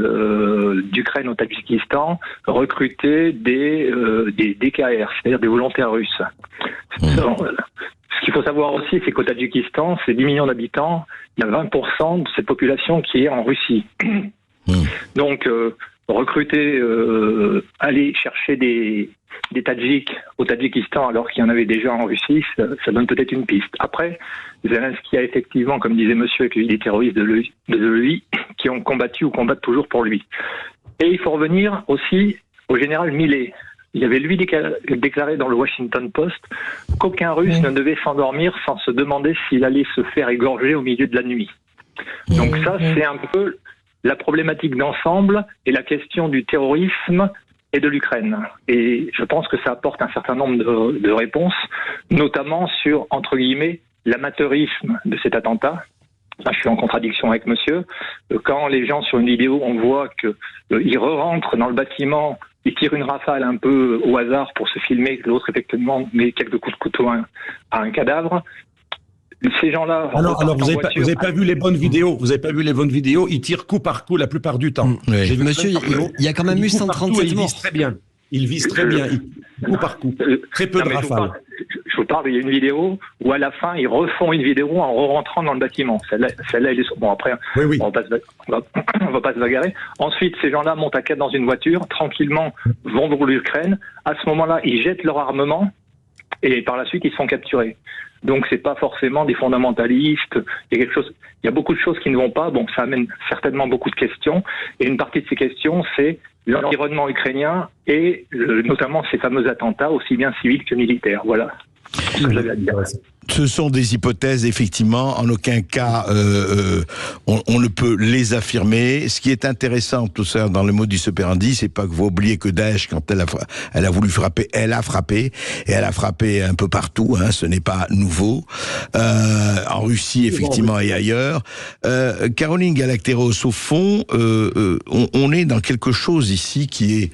d'Ukraine au Tadjikistan recrutait des DKR, c'est-à-dire des volontaires russes. Ce qu'il faut savoir aussi, c'est qu'au Tadjikistan, c'est 10 millions d'habitants, il y a 20% de cette population qui est en Russie. Donc, recruter, aller chercher des Tadjiks au Tadjikistan alors qu'il y en avait déjà en Russie, ça donne peut-être une piste. Après, Zelensky a effectivement, comme disait monsieur, accueilli des terroristes de l'EI qui ont combattu ou combattent toujours pour lui. Et il faut revenir aussi au général Millet. Il avait lui déclaré dans le Washington Post qu'aucun Russe ne devait s'endormir sans se demander s'il allait se faire égorger au milieu de la nuit. Donc ça, c'est un peu la problématique d'ensemble et la question du terrorisme et de l'Ukraine. Et je pense que ça apporte un certain nombre de réponses, notamment sur, entre guillemets, l'amateurisme de cet attentat. Là, je suis en contradiction avec monsieur. Quand les gens sur une vidéo, on voit qu'ils re-rentrent dans le bâtiment, ils tirent une rafale un peu au hasard pour se filmer, que l'autre effectivement met quelques coups de couteau à un cadavre. Ces gens-là... Alors vous n'avez pas vu les bonnes vidéos. Vous n'avez pas vu les bonnes vidéos. Ils tirent coup par coup la plupart du temps. Oui. Monsieur, il y a quand même eu 137 morts. Ils visent très bien. Coup par coup. Très peu de rafales. Je vous parle, il y a une vidéo où à la fin, ils refont une vidéo en re-rentrant dans le bâtiment. Celle-là, elle est... Bon, après, oui. on va pas se bagarrer. Ensuite, ces gens-là montent à 4 dans une voiture, tranquillement, vont pour l'Ukraine. À ce moment-là, ils jettent leur armement et par la suite, ils se font capturer. Donc, c'est pas forcément des fondamentalistes. Il y a beaucoup de choses qui ne vont pas. Bon, ça amène certainement beaucoup de questions. Et une partie de ces questions, c'est l'environnement ukrainien et notamment ces fameux attentats, aussi bien civils que militaires. Voilà ce que j'avais à dire. Ce sont des hypothèses, effectivement. En aucun cas, on ne peut les affirmer. Ce qui est intéressant, tout ça, dans le modus operandi, c'est pas que vous oubliez que Daesh, quand elle a voulu frapper, elle a frappé. Et elle a frappé un peu partout, hein, ce n'est pas nouveau. En Russie, effectivement, et ailleurs. Caroline Galacteros, au fond, on est dans quelque chose ici qui est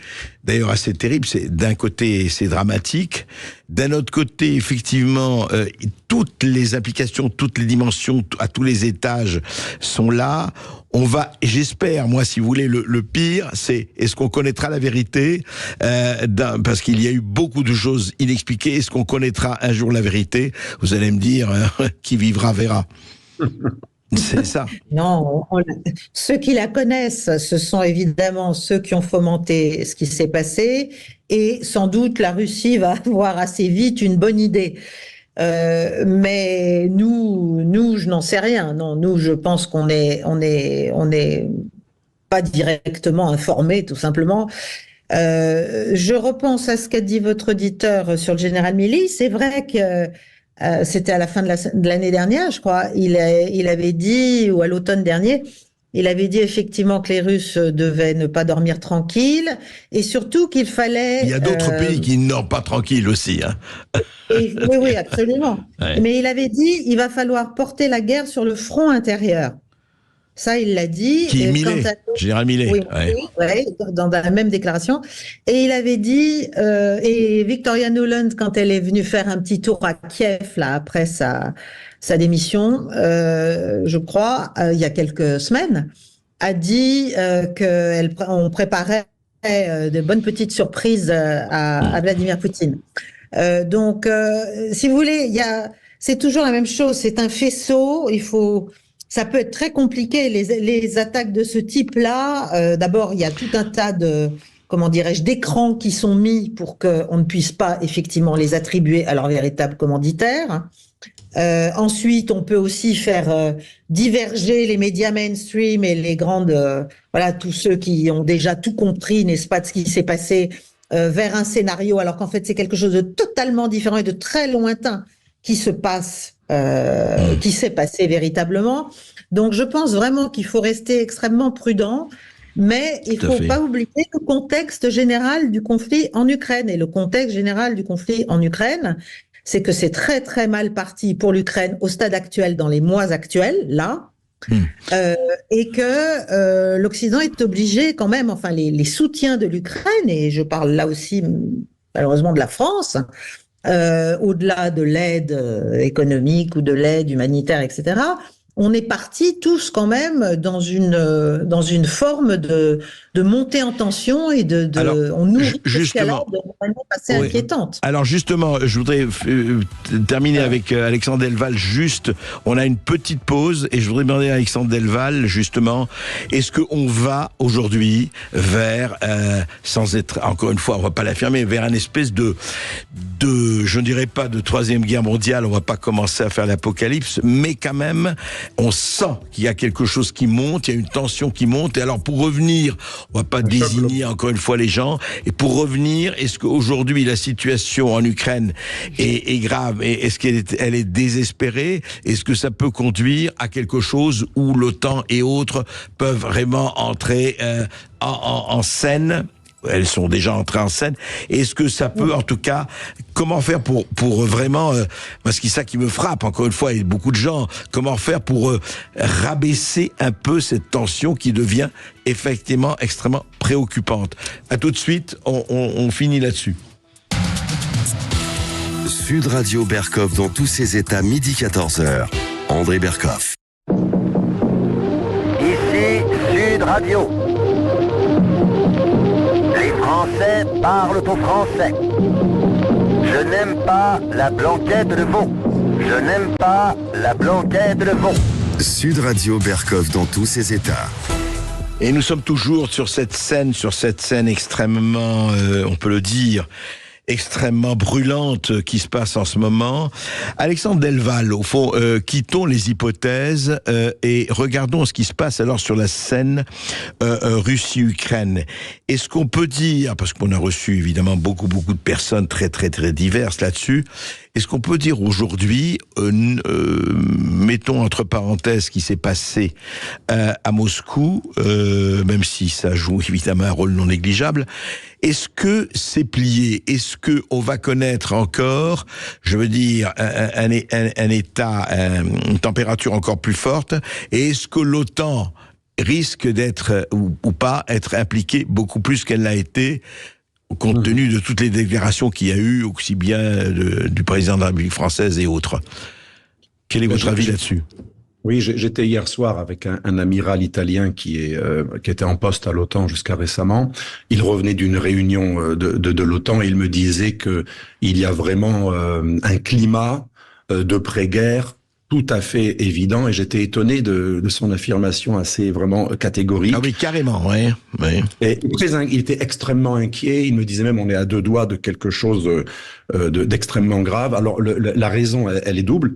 d'ailleurs assez terrible. C'est d'un côté, c'est dramatique. D'un autre côté, effectivement, toutes les implications, toutes les dimensions, à tous les étages sont là. On va, j'espère, moi, si vous voulez, le pire, c'est est-ce qu'on connaîtra la vérité parce qu'il y a eu beaucoup de choses inexpliquées. Est-ce qu'on connaîtra un jour la vérité? Vous allez me dire, qui vivra verra. C'est ça. Non, ceux qui la connaissent, ce sont évidemment ceux qui ont fomenté ce qui s'est passé, et sans doute la Russie va avoir assez vite une bonne idée. Mais nous, je n'en sais rien. Non, nous, je pense qu'on est pas directement informés, tout simplement. Je repense à ce qu'a dit votre auditeur sur le général Milley. C'est vrai que c'était à la fin de l'année dernière, je crois. Il avait dit, ou à l'automne dernier, il avait dit effectivement que les Russes devaient ne pas dormir tranquilles, et surtout qu'il fallait... Il y a d'autres pays qui ne dorment pas tranquilles aussi. Hein. Oui, absolument. Ouais. Mais il avait dit, il va falloir porter la guerre sur le front intérieur. Ça, il l'a dit. Milley, général Milley. Oui, dans la même déclaration. Et il avait dit, et Victoria Nuland, quand elle est venue faire un petit tour à Kiev, là, après sa démission, je crois, il y a quelques semaines, a dit qu'on préparait de bonnes petites surprises à Vladimir Poutine. Donc, si vous voulez, c'est toujours la même chose. C'est un faisceau. Ça peut être très compliqué, les attaques de ce type-là. D'abord, il y a tout un tas d'écrans qui sont mis pour qu'on ne puisse pas effectivement les attribuer à leur véritable commanditaire. Ensuite, on peut aussi faire diverger les médias mainstream et les grandes, tous ceux qui ont déjà tout compris, n'est-ce pas, de ce qui s'est passé, vers un scénario, alors qu'en fait, c'est quelque chose de totalement différent et de très lointain qui se passe. Qui s'est passé véritablement. Donc, je pense vraiment qu'il faut rester extrêmement prudent, mais il ne faut pas oublier le contexte général du conflit en Ukraine. Et le contexte général du conflit en Ukraine, c'est que c'est très, très mal parti pour l'Ukraine au stade actuel, dans les mois actuels, là, et que l'Occident est obligé quand même, enfin, les soutiens de l'Ukraine, et je parle là aussi, malheureusement, de la France, au-delà de l'aide économique ou de l'aide humanitaire, etc., on est partis tous quand même dans une forme de montée en tension et on nourrit justement de manière assez inquiétante. Alors justement, je voudrais terminer avec Alexandre Delval. Juste, on a une petite pause et je voudrais demander à Alexandre Delval, justement, est-ce qu'on va aujourd'hui vers, sans être, encore une fois, on va pas l'affirmer, vers une espèce de, je ne dirais pas de troisième guerre mondiale, on va pas commencer à faire l'apocalypse, mais quand même, on sent qu'il y a quelque chose qui monte, il y a une tension qui monte. Et alors, pour revenir, on va pas désigner encore une fois les gens. Et pour revenir, est-ce qu'aujourd'hui la situation en Ukraine est grave? Et est-ce qu'elle est désespérée? Est-ce que ça peut conduire à quelque chose où l'OTAN et autres peuvent vraiment entrer en scène? Elles sont déjà entrées en scène. Est-ce que ça peut, en tout cas, comment faire pour vraiment, parce que c'est ça qui me frappe, encore une fois, et beaucoup de gens, comment faire pour rabaisser un peu cette tension qui devient effectivement extrêmement préoccupante. À tout de suite, on finit là-dessus. Sud Radio Berkov dans tous ses états, midi 14h. André Berkov. Ici Sud Radio. Les Français parlent au français. Je n'aime pas la blanquette de veau. Je n'aime pas la blanquette de veau. Sud Radio Berkov dans tous ses états. Et nous sommes toujours sur cette scène extrêmement, on peut le dire, extrêmement brûlante qui se passe en ce moment. Alexandre Delval, au fond, quittons les hypothèses et regardons ce qui se passe alors sur la scène Russie-Ukraine. Est-ce qu'on peut dire, parce qu'on a reçu évidemment beaucoup de personnes très diverses là-dessus, est-ce qu'on peut dire aujourd'hui, mettons entre parenthèses ce qui s'est passé à Moscou, même si ça joue évidemment un rôle non négligeable, est-ce que c'est plié? Est-ce que on va connaître encore, je veux dire, un état, une température encore plus forte? Et est-ce que l'OTAN risque d'être ou pas être impliquée beaucoup plus qu'elle l'a été compte tenu de toutes les déclarations qu'il y a eu, aussi bien du président de la République française et autres. Quel est votre avis là-dessus ? Oui, j'étais hier soir avec un amiral italien qui était en poste à l'OTAN jusqu'à récemment. Il revenait d'une réunion de l'OTAN et il me disait que il y a vraiment un climat de pré-guerre tout à fait évident, et j'étais étonné de son affirmation assez vraiment catégorique. Ah oui, carrément, ouais. Et il était extrêmement inquiet. Il me disait même, on est à 2 doigts de quelque chose d'extrêmement grave. Alors la raison, elle est double.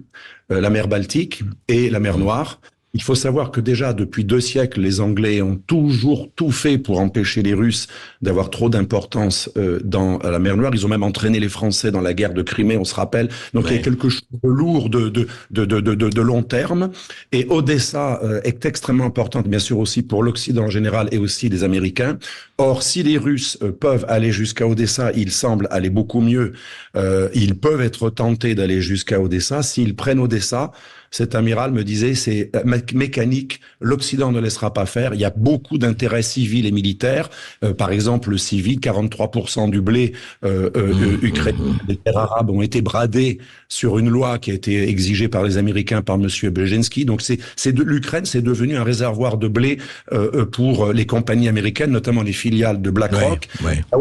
La mer Baltique et la mer Noire. Il faut savoir que déjà, depuis 2 siècles, les Anglais ont toujours tout fait pour empêcher les Russes d'avoir trop d'importance dans la mer Noire. Ils ont même entraîné les Français dans la guerre de Crimée, on se rappelle. Donc il y a quelque chose de lourd, de long terme. Et Odessa est extrêmement importante, bien sûr, aussi pour l'Occident en général et aussi les Américains. Or, si les Russes peuvent aller jusqu'à Odessa, ils semblent aller beaucoup mieux. Ils peuvent être tentés d'aller jusqu'à Odessa. S'ils prennent Odessa, cet amiral me disait, c'est mécanique, l'Occident ne laissera pas faire. Il y a beaucoup d'intérêts civils et militaires. Par exemple, le civil, 43% du blé ukrainien, des terres arabes ont été bradés sur une loi qui a été exigée par les Américains, par Monsieur Brzezinski. Donc l'Ukraine, c'est devenu un réservoir de blé pour les compagnies américaines, notamment les filiales de BlackRock.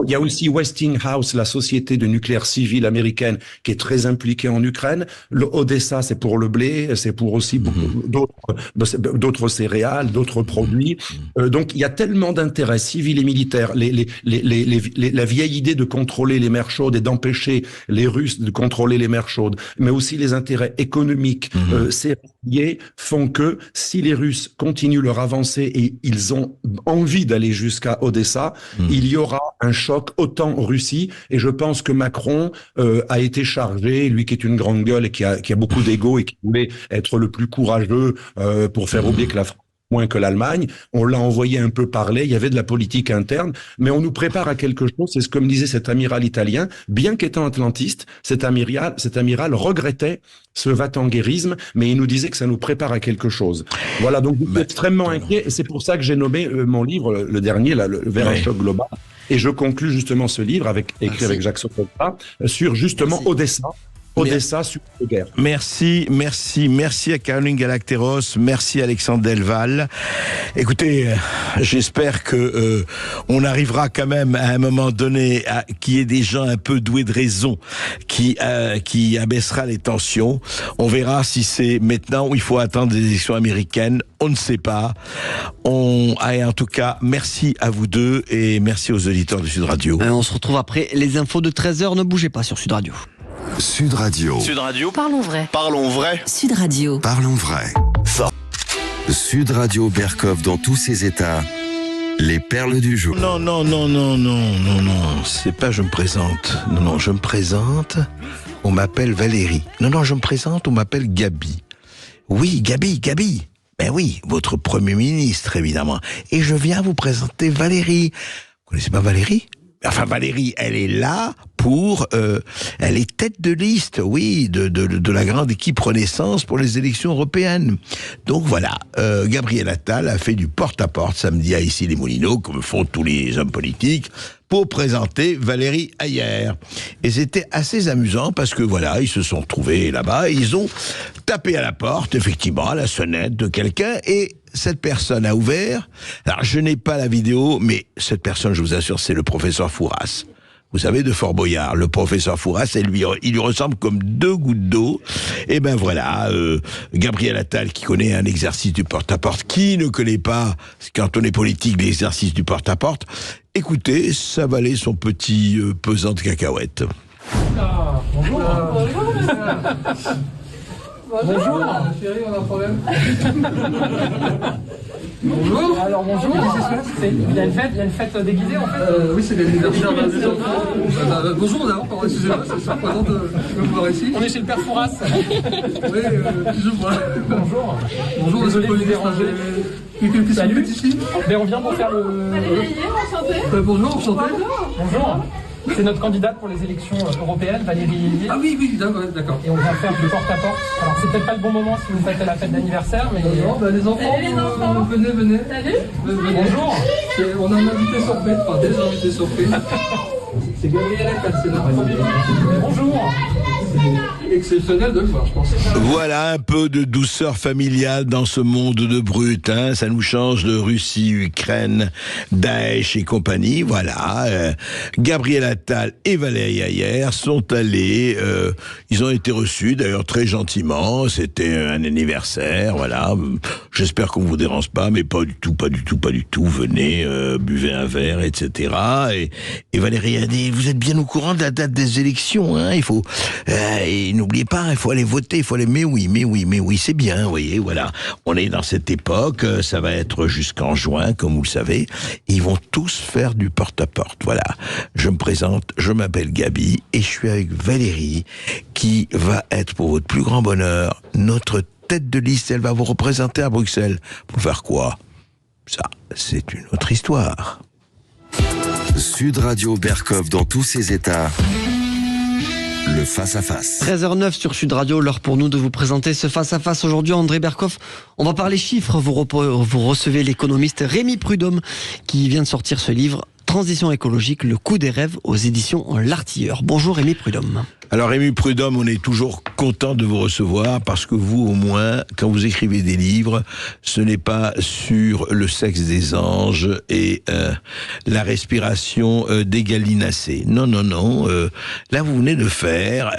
Il y a aussi Westinghouse, la société de nucléaire civil américaine, qui est très impliquée en Ukraine. Odessa, c'est pour le blé, c'est pour aussi d'autres céréales, d'autres produits. Donc il y a tellement d'intérêts civils et militaires. La vieille idée de contrôler les mers chaudes et d'empêcher les Russes de contrôler les mers chaudes, mais aussi les intérêts économiques céréaliers font que si les Russes continuent leur avancée et ils ont envie d'aller jusqu'à Odessa, il y aura un choc autant en Russie. Et je pense que Macron a été chargé, lui qui est une grande gueule et qui a beaucoup d'ego et qui voulait être le plus courageux pour faire oublier que la France moins que l'Allemagne. On l'a envoyé un peu parler, il y avait de la politique interne, mais on nous prépare à quelque chose. C'est ce que me disait cet amiral italien. Bien qu'étant atlantiste, cet amiral regrettait ce va-t-en-guérisme, mais il nous disait que ça nous prépare à quelque chose. Voilà, donc je suis extrêmement inquiet, et c'est pour ça que j'ai nommé mon livre, le dernier, là, vers un choc global. Et je conclus justement ce livre, écrit avec Jacques Sotoka, sur justement Odessa. Odessa sur la guerre. Merci à Caroline Galacteros, merci Alexandre Delval. Écoutez, j'espère que on arrivera quand même à un moment donné à qu'il y ait des gens un peu doués de raison qui abaissera les tensions. On verra si c'est maintenant ou il faut attendre des élections américaines. On ne sait pas. En tout cas, merci à vous deux et merci aux auditeurs de Sud Radio. On se retrouve après les infos de 13h. Ne bougez pas sur Sud Radio. Sud Radio. Sud Radio. Parlons vrai. Parlons vrai. Sud Radio. Parlons vrai. Sud Radio Berkov dans tous ses états. Les perles du jour. Non. C'est pas je me présente. Non, je me présente. On m'appelle Valérie. Non, je me présente. On m'appelle Gabi. Oui, Gabi. Ben oui, votre Premier ministre, évidemment. Et je viens vous présenter Valérie. Vous connaissez pas Valérie ? Enfin, Valérie, elle est là pour... elle est tête de liste, oui, de la grande équipe Renaissance pour les élections européennes. Donc voilà, Gabriel Attal a fait du porte-à-porte samedi à Issy-les-Moulineaux, comme font tous les hommes politiques, pour présenter Valérie Ayer. Et c'était assez amusant parce que voilà, ils se sont retrouvés là-bas et ils ont tapé à la porte, effectivement, à la sonnette de quelqu'un, et cette personne a ouvert. Alors, je n'ai pas la vidéo, mais cette personne, je vous assure, c'est le professeur Fouras. Vous savez, de Fort Boyard, le professeur Fouras, il lui ressemble comme 2 gouttes d'eau. Et ben voilà, Gabriel Attal, qui connaît un exercice du porte-à-porte, qui ne connaît pas, quand on est politique, l'exercice du porte-à-porte. Écoutez, ça valait son petit pesant de cacahuètes. Bonjour. Bonjour, chérie, on a un problème. Bonjour. Alors bonjour. Il y a une fête déguisée en fait. Oui, c'est l'anniversaire des enfants. Bonjour d'abord, excusez-moi, c'est surprenant de vous voir ici. On est chez le père Fouras. Oui, je vois. Bonjour. Bonjour, désolé de vous déranger. Salut. Ici. Mais on vient pour faire le. Enchanté. Bonjour, enchanté. Bonjour. C'est notre candidate pour les élections européennes, Valérie Yélier. Ah oui, d'accord. Et on vient faire du porte-à-porte. Alors c'est peut-être pas le bon moment si vous faites la fête d'anniversaire, mais... Non, les enfants, venez. Salut. Bonjour. On a un invité surprise, enfin des invités surprises. C'est Gabriel Attal, c'est notre premier ministre. Bonjour. C'est exceptionnel de le voir, je pense. Voilà un peu de douceur familiale dans ce monde de brut, hein. Ça nous change de Russie, Ukraine, Daesh et compagnie. Voilà. Gabriel Attal et Valérie Hayer sont allés. Ils ont été reçus d'ailleurs très gentiment. C'était un anniversaire. Voilà. J'espère qu'on vous dérange pas, mais pas du tout. Venez, buvez un verre, etc. Et Valérie a dit, vous êtes bien au courant de la date des élections, hein. Il faut. Et n'oubliez pas, il faut aller voter, il faut aller. Mais oui, c'est bien, vous voyez, voilà. On est dans cette époque, ça va être jusqu'en juin, comme vous le savez. Ils vont tous faire du porte-à-porte. Voilà. Je me présente, je m'appelle Gabi, et je suis avec Valérie, qui va être, pour votre plus grand bonheur, notre tête de liste. Elle va vous représenter à Bruxelles. Pour faire quoi? Ça, c'est une autre histoire. Sud Radio Berkov dans tous ses états. Le face-à-face. 13h09 sur Sud Radio, l'heure pour nous de vous présenter ce face-à-face. Aujourd'hui, André Berkov, on va parler chiffres. Vous recevez l'économiste Rémi Prudhomme qui vient de sortir ce livre Transition écologique, le coût des rêves aux éditions L'Artilleur. Bonjour Rémi Prudhomme. Alors Rémi Prudhomme, on est toujours content de vous recevoir parce que vous, au moins, quand vous écrivez des livres, ce n'est pas sur le sexe des anges et la respiration des gallinacés. Non. Là, vous venez de faire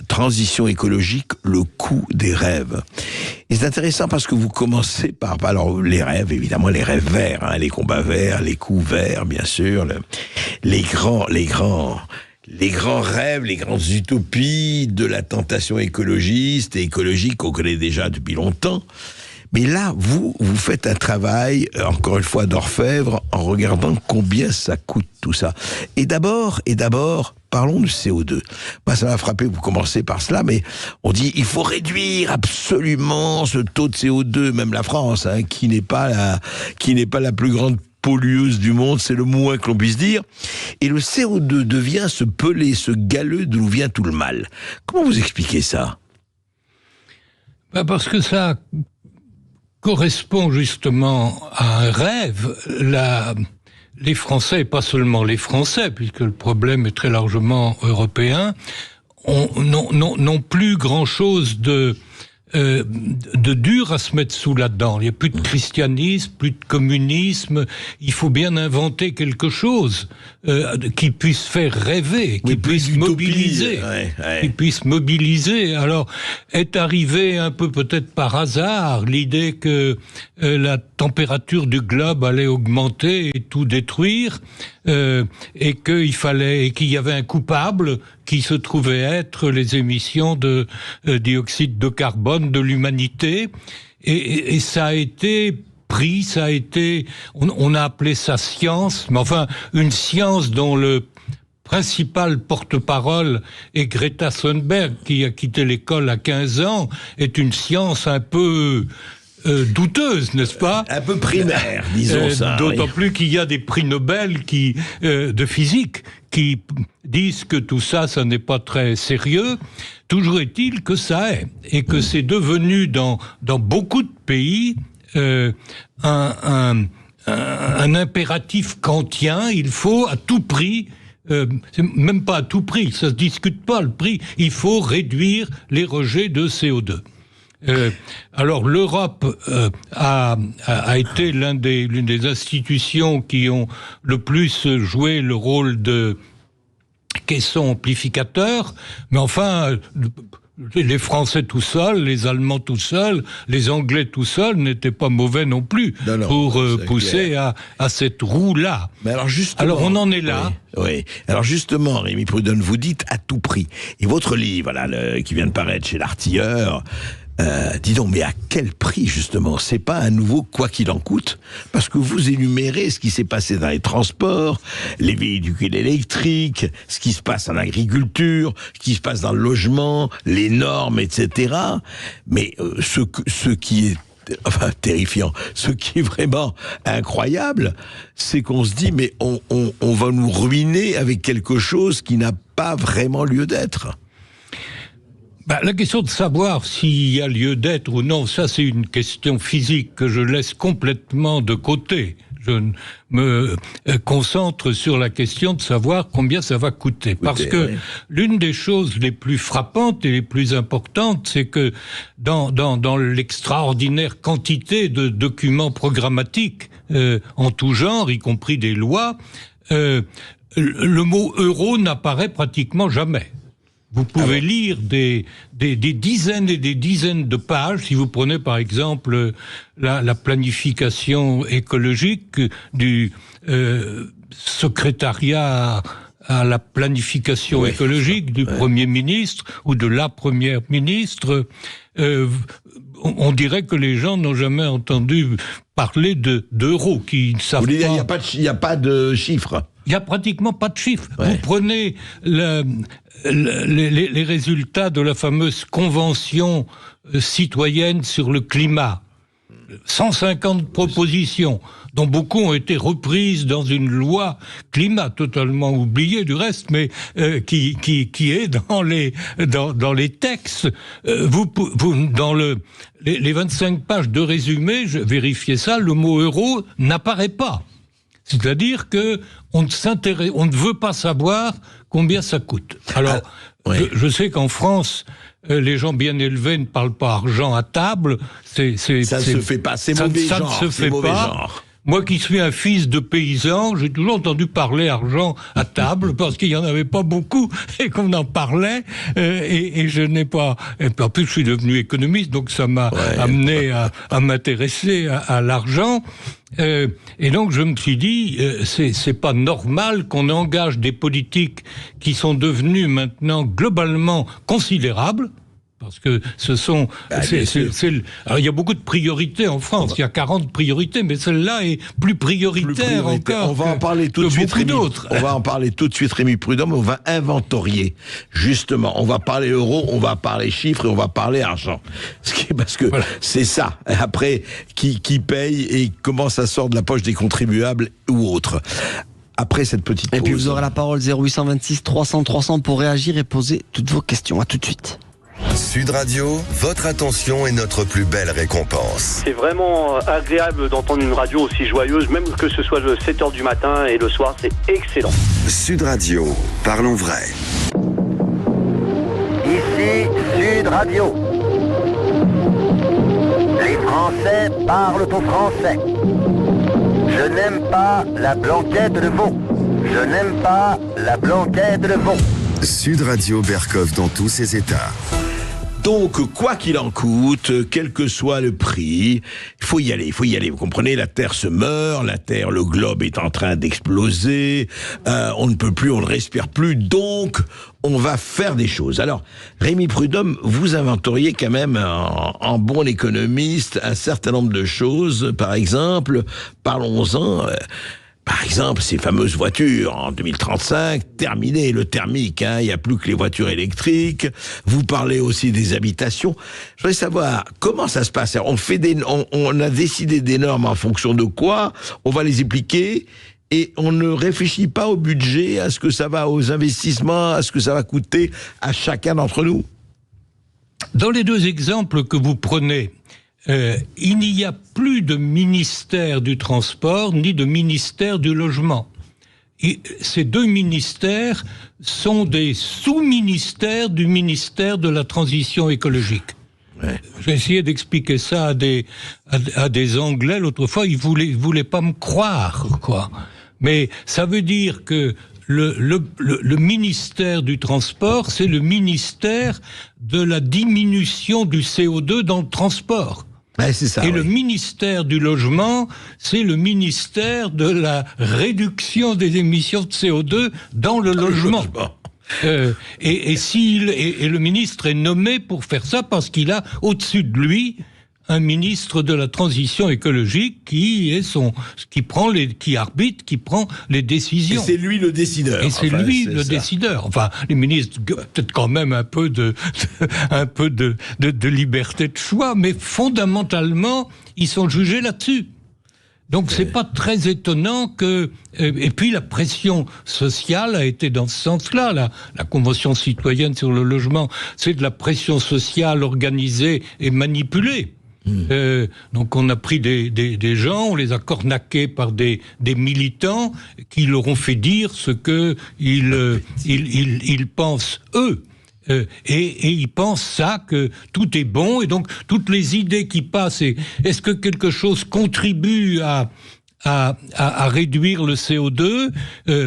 Transition écologique, le coût des rêves. Et c'est intéressant parce que vous commencez par, alors les rêves, évidemment, les rêves verts, hein, les combats verts, les coups verts, bien sûr, les grands rêves, les grandes utopies de la tentation écologiste et écologique qu'on connaît déjà depuis longtemps. Mais là, vous faites un travail, encore une fois, d'orfèvre, en regardant combien ça coûte tout ça. Et d'abord, parlons du CO2. Moi, ça m'a frappé, vous commencez par cela, mais on dit, il faut réduire absolument ce taux de CO2, même la France, hein, qui n'est pas la plus grande pollueuse du monde, c'est le moins que l'on puisse dire. Et le CO2 devient ce pelé, ce galeux d'où vient tout le mal. Comment vous expliquez ça? Parce que ça correspond justement à un rêve. Les Français, et pas seulement les Français, puisque le problème est très largement européen, n'ont plus grand-chose de dur à se mettre sous la dent. Il n'y a plus de christianisme, plus de communisme. Il faut bien inventer quelque chose qui puisse faire rêver, qui puisse mobiliser. Qui puisse mobiliser. Alors, est arrivé un peu peut-être par hasard l'idée que la température du globe allait augmenter et tout détruire, et qu'il y avait un coupable qui se trouvait être les émissions de dioxyde de carbone de l'humanité, et ça a été pris, on a appelé ça science, mais enfin une science dont le principal porte-parole est Greta Thunberg, qui a quitté l'école à 15 ans, est une science un peu douteuse, n'est-ce pas? Un peu primaire, disons ça. D'autant plus qu'il y a des prix Nobel de physique qui disent que tout ça, ça n'est pas très sérieux. Toujours est-il que ça est, et que c'est devenu dans beaucoup de pays un impératif kantien. Il faut à tout prix, même pas à tout prix, ça se discute pas le prix, il faut réduire les rejets de CO2. Alors l'Europe a été l'une des institutions qui ont le plus joué le rôle de caisson amplificateur, mais enfin les Français tout seuls, les Allemands tout seuls, les Anglais tout seuls n'étaient pas mauvais non plus pour pousser à cette roue-là. Mais alors on en est là. Oui. Alors justement, Rémi Prudhomme, vous dites à tout prix. Et votre livre, qui vient de paraître chez L'Artilleur, dis donc, mais à quel prix justement? C'est pas à nouveau quoi qu'il en coûte? Parce que vous énumérez ce qui s'est passé dans les transports, les véhicules électriques, ce qui se passe en agriculture, ce qui se passe dans le logement, les normes, etc. Mais ce qui est terrifiant, ce qui est vraiment incroyable, c'est qu'on se dit, mais on va nous ruiner avec quelque chose qui n'a pas vraiment lieu d'être. La question de savoir s'il y a lieu d'être ou non, ça c'est une question physique que je laisse complètement de côté. je me concentre sur la question de savoir combien ça va coûter. Parce que l'une des choses les plus frappantes et les plus importantes, c'est que dans l'extraordinaire quantité de documents programmatiques en tout genre, y compris des lois, le mot euro n'apparaît pratiquement jamais. Vous pouvez lire des dizaines et des dizaines de pages, si vous prenez par exemple la planification écologique du secrétariat à la planification écologique du Premier ministre ou de la Première ministre, on dirait que les gens n'ont jamais entendu parler d'euros, qui ne savent pas... Il n'y a pas de chiffres. Il n'y a pratiquement pas de chiffres. Vous prenez les résultats de la fameuse convention citoyenne sur le climat. 150 propositions, dont beaucoup ont été reprises dans une loi climat totalement oubliée du reste, mais qui est dans les textes. Dans les 25 pages de résumé, je vérifiais ça, le mot euro n'apparaît pas. C'est-à-dire que on ne veut pas savoir combien ça coûte. Alors, je sais qu'en France, les gens bien élevés ne parlent pas argent à table. Ça ne se fait pas, c'est mauvais genre. Ça ne se fait pas. Moi qui suis un fils de paysan, j'ai toujours entendu parler argent à table parce qu'il n'y en avait pas beaucoup et qu'on en parlait et je n'ai pas... Et en plus, je suis devenu économiste, donc ça m'a amené à m'intéresser à l'argent. Et donc je me suis dit, c'est pas normal qu'on engage des politiques qui sont devenues maintenant globalement considérables. Parce que ce sont... Alors, il y a beaucoup de priorités en France, il y a 40 priorités, mais celle-là est plus prioritaire encore. On va en parler tout de suite, Rémi. On va en parler tout de suite, Rémi Prudhomme. On va inventorier, justement. On va parler euros, on va parler chiffres et on va parler argent. Parce que c'est ça. Après, qui paye et comment ça sort de la poche des contribuables ou autres. Après cette petite pause. Et puis vous aurez la parole 0826 300 300 pour réagir et poser toutes vos questions. À tout de suite. Sud Radio, votre attention est notre plus belle récompense. C'est vraiment agréable d'entendre une radio aussi joyeuse, même que ce soit le 7h du matin et le soir, c'est excellent. Sud Radio, parlons vrai. Ici Sud Radio. Les Français parlent au français. Je n'aime pas la blanquette de veau. Je n'aime pas la blanquette de veau. Sud Radio Berkov dans tous ses états. Donc, quoi qu'il en coûte, quel que soit le prix, il faut y aller. Vous comprenez, la Terre se meurt, le globe est en train d'exploser, on ne peut plus, on ne respire plus, donc on va faire des choses. Alors, Rémi Prudhomme, vous inventoriez quand même, en bon économiste, un certain nombre de choses. Par exemple, parlons-en... Par exemple, ces fameuses voitures, en 2035, terminé le thermique, il n'y a plus que les voitures électriques. Vous parlez aussi des habitations. Je voudrais savoir, comment ça se passe? On a décidé des normes en fonction de quoi? On va les appliquer et on ne réfléchit pas au budget, à ce que ça va, aux investissements, à ce que ça va coûter à chacun d'entre nous? Dans les deux exemples que vous prenez, il n'y a plus de ministère du transport ni de ministère du logement. Et ces deux ministères sont des sous-ministères du ministère de la transition écologique. J'ai essayé d'expliquer ça à des Anglais l'autre fois, ils voulaient pas me croire, quoi. Mais ça veut dire que le ministère du transport, c'est le ministère de la diminution du CO2 dans le transport. C'est ça, le ministère du logement, c'est le ministère de la réduction des émissions de CO2 dans le logement. Et le ministre est nommé pour faire ça parce qu'il a au-dessus de lui un ministre de la transition écologique qui arbitre, qui prend les décisions. Et c'est lui le décideur. Et c'est lui le décideur. Enfin, les ministres, peut-être quand même un peu de liberté de choix, mais fondamentalement, ils sont jugés là-dessus. Donc c'est pas très étonnant que... Et puis la pression sociale a été dans ce sens-là. La Convention citoyenne sur le logement, c'est de la pression sociale organisée et manipulée. Donc on a pris des gens, on les a cornaqués par des militants qui leur ont fait dire ce que ils pensent eux. Et ils pensent ça, que tout est bon, et donc toutes les idées qui passent, est-ce que quelque chose contribue à réduire le CO2,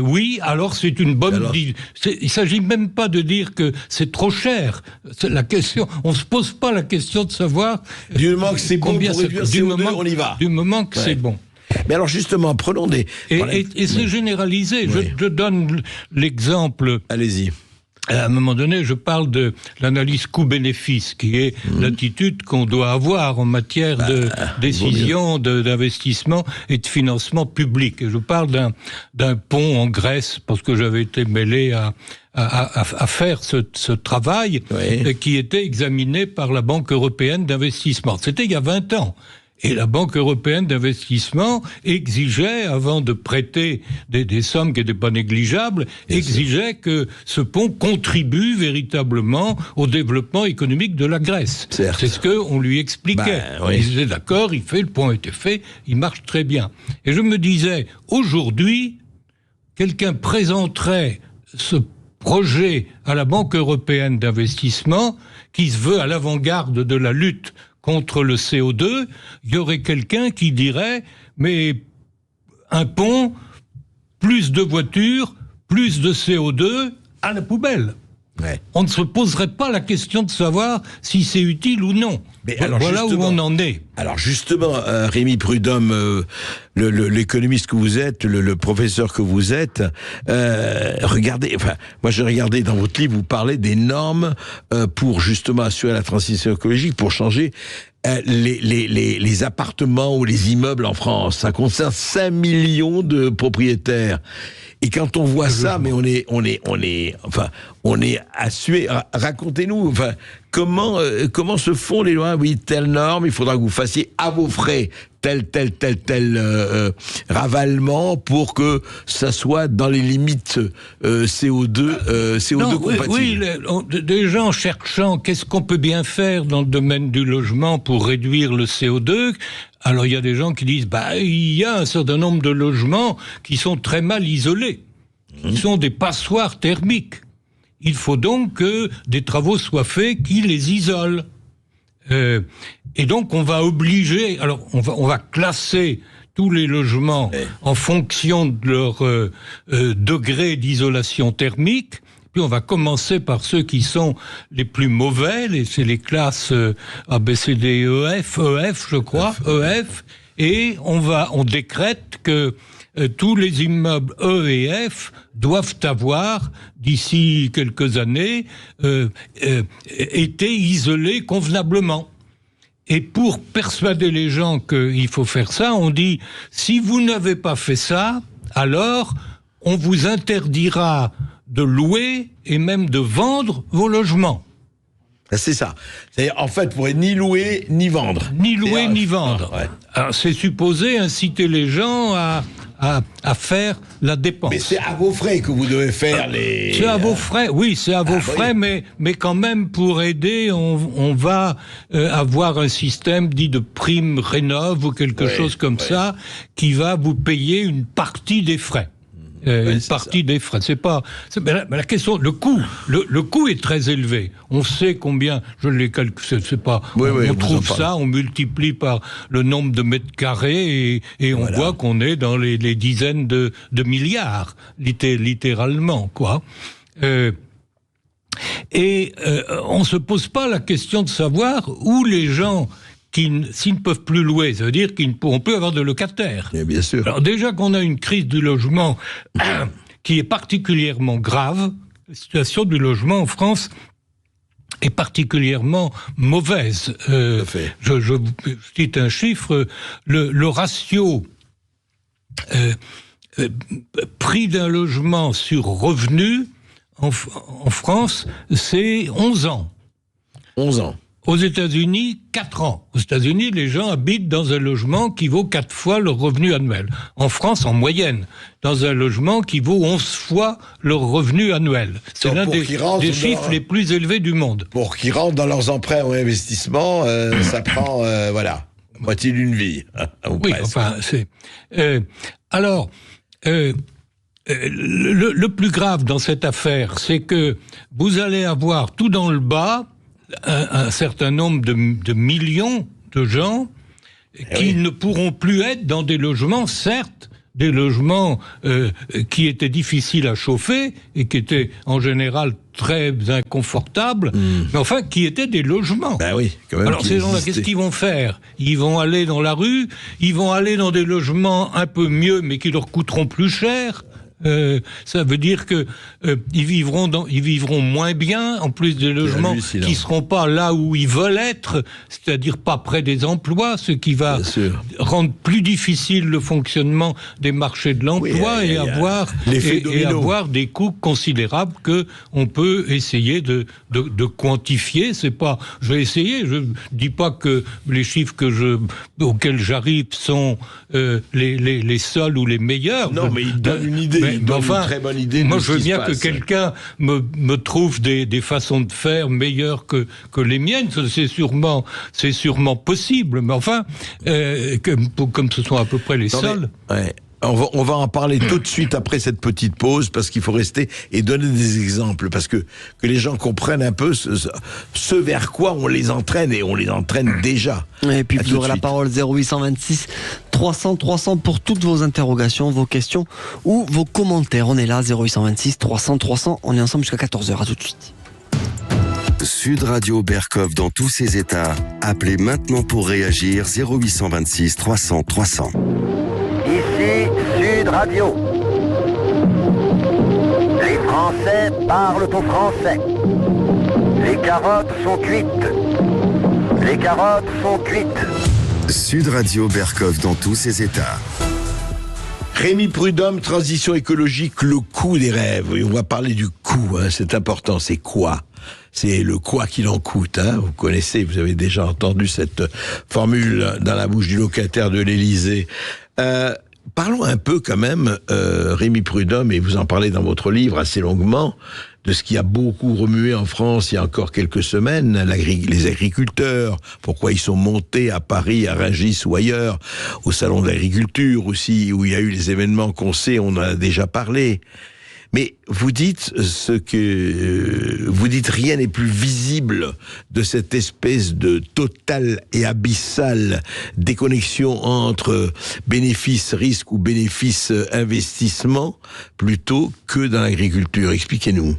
oui, alors c'est une bonne idée. Il s'agit même pas de dire que c'est trop cher. C'est la question, on se pose pas la question de savoir du moment que c'est bon pour réduire le CO2, on y va. Du moment que c'est bon. Mais alors justement, prenons des... Et c'est généralisé. Je donne l'exemple... Allez-y. À un moment donné, je parle de l'analyse coût-bénéfice, qui est l'attitude qu'on doit avoir en matière de décision, d'investissement et de financement public. Et je parle d'un pont en Grèce, parce que j'avais été mêlé à faire ce travail, qui était examiné par la Banque européenne d'investissement. C'était il y a 20 ans. Et la Banque européenne d'investissement exigeait, avant de prêter des sommes qui n'étaient pas négligeables, exigeait que ce pont contribue véritablement au développement économique de la Grèce. Certes. C'est ce qu'on lui expliquait. Il disait d'accord, le pont a été fait, il marche très bien. Et je me disais, aujourd'hui, quelqu'un présenterait ce projet à la Banque européenne d'investissement qui se veut à l'avant-garde de la lutte contre le CO2, il y aurait quelqu'un qui dirait « mais un pont, plus de voitures, plus de CO2, à la poubelle ». On ne se poserait pas la question de savoir si c'est utile ou non. Mais alors voilà où on en est. Alors justement, Rémi Prudhomme, l'économiste que vous êtes, le professeur que vous êtes, regardez, enfin, moi je regardais dans votre livre, vous parlez des normes pour justement assurer la transition écologique, pour changer les appartements ou les immeubles en France. Ça concerne 5 millions de propriétaires. Et quand on voit ça, mais on est assué. Racontez-nous, enfin, comment se font les lois? Oui, telle norme, il faudra que vous fassiez à vos frais tel ravalement pour que ça soit dans les limites CO2 compatibles. Oui, des gens cherchant qu'est-ce qu'on peut bien faire dans le domaine du logement pour réduire le CO2. Alors il y a des gens qui disent il y a un certain nombre de logements qui sont très mal isolés, qui sont des passoires thermiques. Il faut donc que des travaux soient faits qui les isolent. Et donc on va obliger, alors on va classer tous les logements en fonction de leur degré d'isolation thermique. Puis on va commencer par ceux qui sont les plus mauvais, c'est les classes A, B, C, D, EF, je crois, EF, et on décrète que tous les immeubles E et F doivent avoir, d'ici quelques années, été isolés convenablement. Et pour persuader les gens qu'il faut faire ça, on dit, si vous n'avez pas fait ça, alors on vous interdira de louer et même de vendre vos logements. C'est ça. C'est-à-dire, en fait, vous pourrez ni louer ni vendre. Ni louer ni vendre. Alors, c'est supposé inciter les gens à faire la dépense. Mais c'est à vos frais que vous devez faire les... C'est à vos frais, oui, c'est à vos frais, mais quand même, pour aider, on va avoir un système dit de prime rénov ou quelque chose comme ça, qui va vous payer une partie des frais. Une partie des frais. Mais la question, le coût est très élevé. On sait combien, je l'ai calculé, on trouve ça, on multiplie par le nombre de mètres carrés et on voit qu'on est dans les dizaines de milliards, littéralement, quoi. On se pose pas la question de savoir où les gens s'ils ne peuvent plus louer, ça veut dire qu'on peut avoir de locataires. Bien sûr. Alors déjà qu'on a une crise du logement qui est particulièrement grave, la situation du logement en France est particulièrement mauvaise. Je cite un chiffre, le ratio prix d'un logement sur revenu en France, c'est 11 ans. 11 ans. Aux États-Unis, 4 ans. Aux États-Unis, les gens habitent dans un logement qui vaut 4 fois leur revenu annuel. En France, en moyenne, dans un logement qui vaut 11 fois leur revenu annuel. C'est l'un des chiffres les plus élevés du monde. Pour qu'ils rentrent dans leurs emprunts ou investissements, ça prend, moitié d'une vie. Oui, presque. Enfin, c'est... le plus grave dans cette affaire, c'est que vous allez avoir tout dans le bas un certain nombre de millions de gens qui ne pourront plus être dans des logements, certes, des logements qui étaient difficiles à chauffer et qui étaient en général très inconfortables, mais enfin qui étaient des logements. Ben oui, quand même. Alors ces gens-là, qu'est-ce qu'ils vont faire ? Ils vont aller dans la rue, ils vont aller dans des logements un peu mieux, mais qui leur coûteront plus cher. Ça veut dire que ils vivront moins bien, en plus des logements qui seront pas là où ils veulent être, c'est-à-dire pas près des emplois, ce qui va rendre plus difficile le fonctionnement des marchés de l'emploi et avoir des coûts considérables que on peut essayer de quantifier. C'est pas, je vais essayer. Je dis pas que les chiffres auxquels j'arrive sont les seuls ou les meilleurs. Non, mais ils donnent une idée. Enfin, une très bonne idée. Moi, je veux bien que quelqu'un me trouve des façons de faire meilleures que les miennes. C'est sûrement possible. Mais enfin, comme ce sont à peu près les seuls. On va en parler tout de suite après cette petite pause, parce qu'il faut rester et donner des exemples, parce que les gens comprennent un peu ce vers quoi on les entraîne, et on les entraîne déjà. Et puis vous aurez la parole 0826 300 300 pour toutes vos interrogations, vos questions ou vos commentaires. On est là, 0826 300 300, on est ensemble jusqu'à 14h, à tout de suite. Sud Radio Berkov dans tous ses états. Appelez maintenant pour réagir 0826 300 300. Ici Sud Radio. Les Français parlent au français. Les carottes sont cuites. Les carottes sont cuites. Sud Radio Berkov dans tous ses états. Rémi Prudhomme, transition écologique, le coût des rêves. Oui, on va parler du coût, c'est important. C'est quoi ? C'est le quoi qu'il en coûte. Vous connaissez, vous avez déjà entendu cette formule dans la bouche du locataire de l'Élysée. Parlons un peu quand même, Rémi Prudhomme, et vous en parlez dans votre livre assez longuement, de ce qui a beaucoup remué en France il y a encore quelques semaines, les agriculteurs, pourquoi ils sont montés à Paris, à Rungis ou ailleurs, au salon de l'agriculture aussi, où il y a eu les événements qu'on sait, on en a déjà parlé. Mais vous dites rien n'est plus visible de cette espèce de totale et abyssale déconnexion entre bénéfice-risque ou bénéfice-investissement plutôt que dans l'agriculture. Expliquez-nous.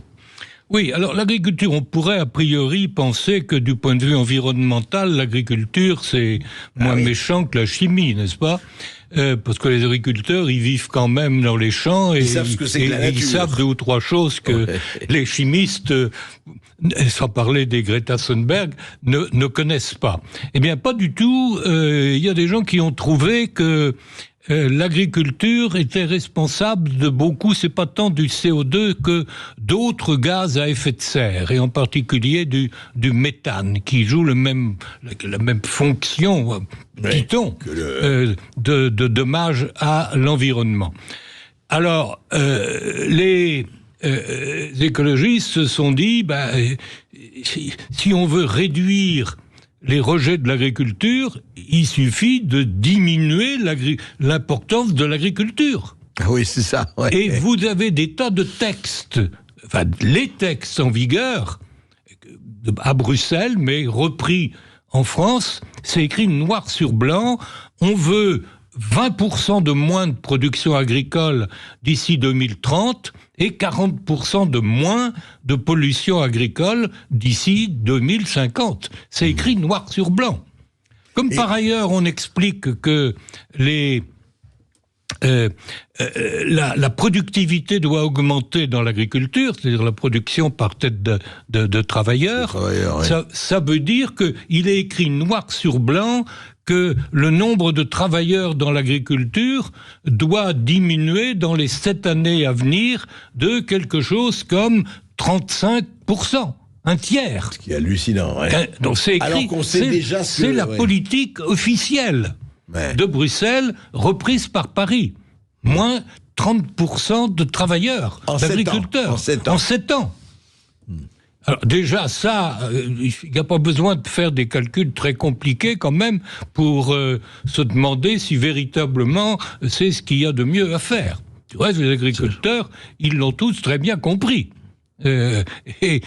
Oui, alors l'agriculture, on pourrait a priori penser que du point de vue environnemental, l'agriculture c'est moins méchant que la chimie, n'est-ce pas ? Parce que les agriculteurs, ils vivent quand même dans les champs et ils savent ce que c'est que la nature. Ils savent 2 ou 3 choses que les chimistes, sans parler des Greta Thunberg, ne connaissent pas. Eh bien, pas du tout. Il y a des gens qui ont trouvé que l'agriculture était responsable de beaucoup, c'est pas tant du CO2 que d'autres gaz à effet de serre, et en particulier du méthane, qui joue la même fonction, dit-on, de dommage à l'environnement. Alors, les écologistes se sont dit, si on veut réduire les rejets de l'agriculture, il suffit de diminuer l'importance de l'agriculture. Oui, c'est ça. Ouais. Et vous avez des tas de textes, enfin les textes en vigueur à Bruxelles, mais repris en France, c'est écrit noir sur blanc. On veut 20% de moins de production agricole d'ici 2030 et 40% de moins de pollution agricole d'ici 2050. C'est écrit noir sur blanc. Comme par ailleurs, on explique que la productivité doit augmenter dans l'agriculture, c'est-à-dire la production par tête de travailleurs, ça veut dire qu'il est écrit noir sur blanc que le nombre de travailleurs dans l'agriculture doit diminuer dans les 7 années à venir de quelque chose comme 35%. Un tiers. Ce qui est hallucinant. Ouais. Donc c'est écrit, alors qu'on sait déjà c'est la politique officielle de Bruxelles reprise par Paris. Moins 30% de travailleurs, d'agriculteurs. En 7 ans. Alors déjà ça, il n'y a pas besoin de faire des calculs très compliqués quand même pour se demander si véritablement c'est ce qu'il y a de mieux à faire. Tu vois, les agriculteurs, ils l'ont tous très bien compris. Et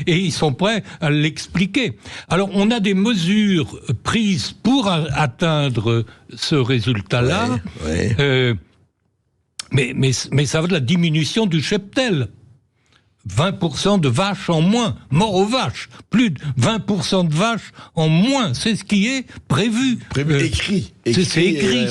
ils sont prêts à l'expliquer. Alors, on a des mesures prises pour atteindre ce résultat-là, mais ça va de la diminution du cheptel. 20% de vaches en moins, mort aux vaches, plus de 20% de vaches en moins, c'est ce qui est prévu. Écrit. C'est écrit,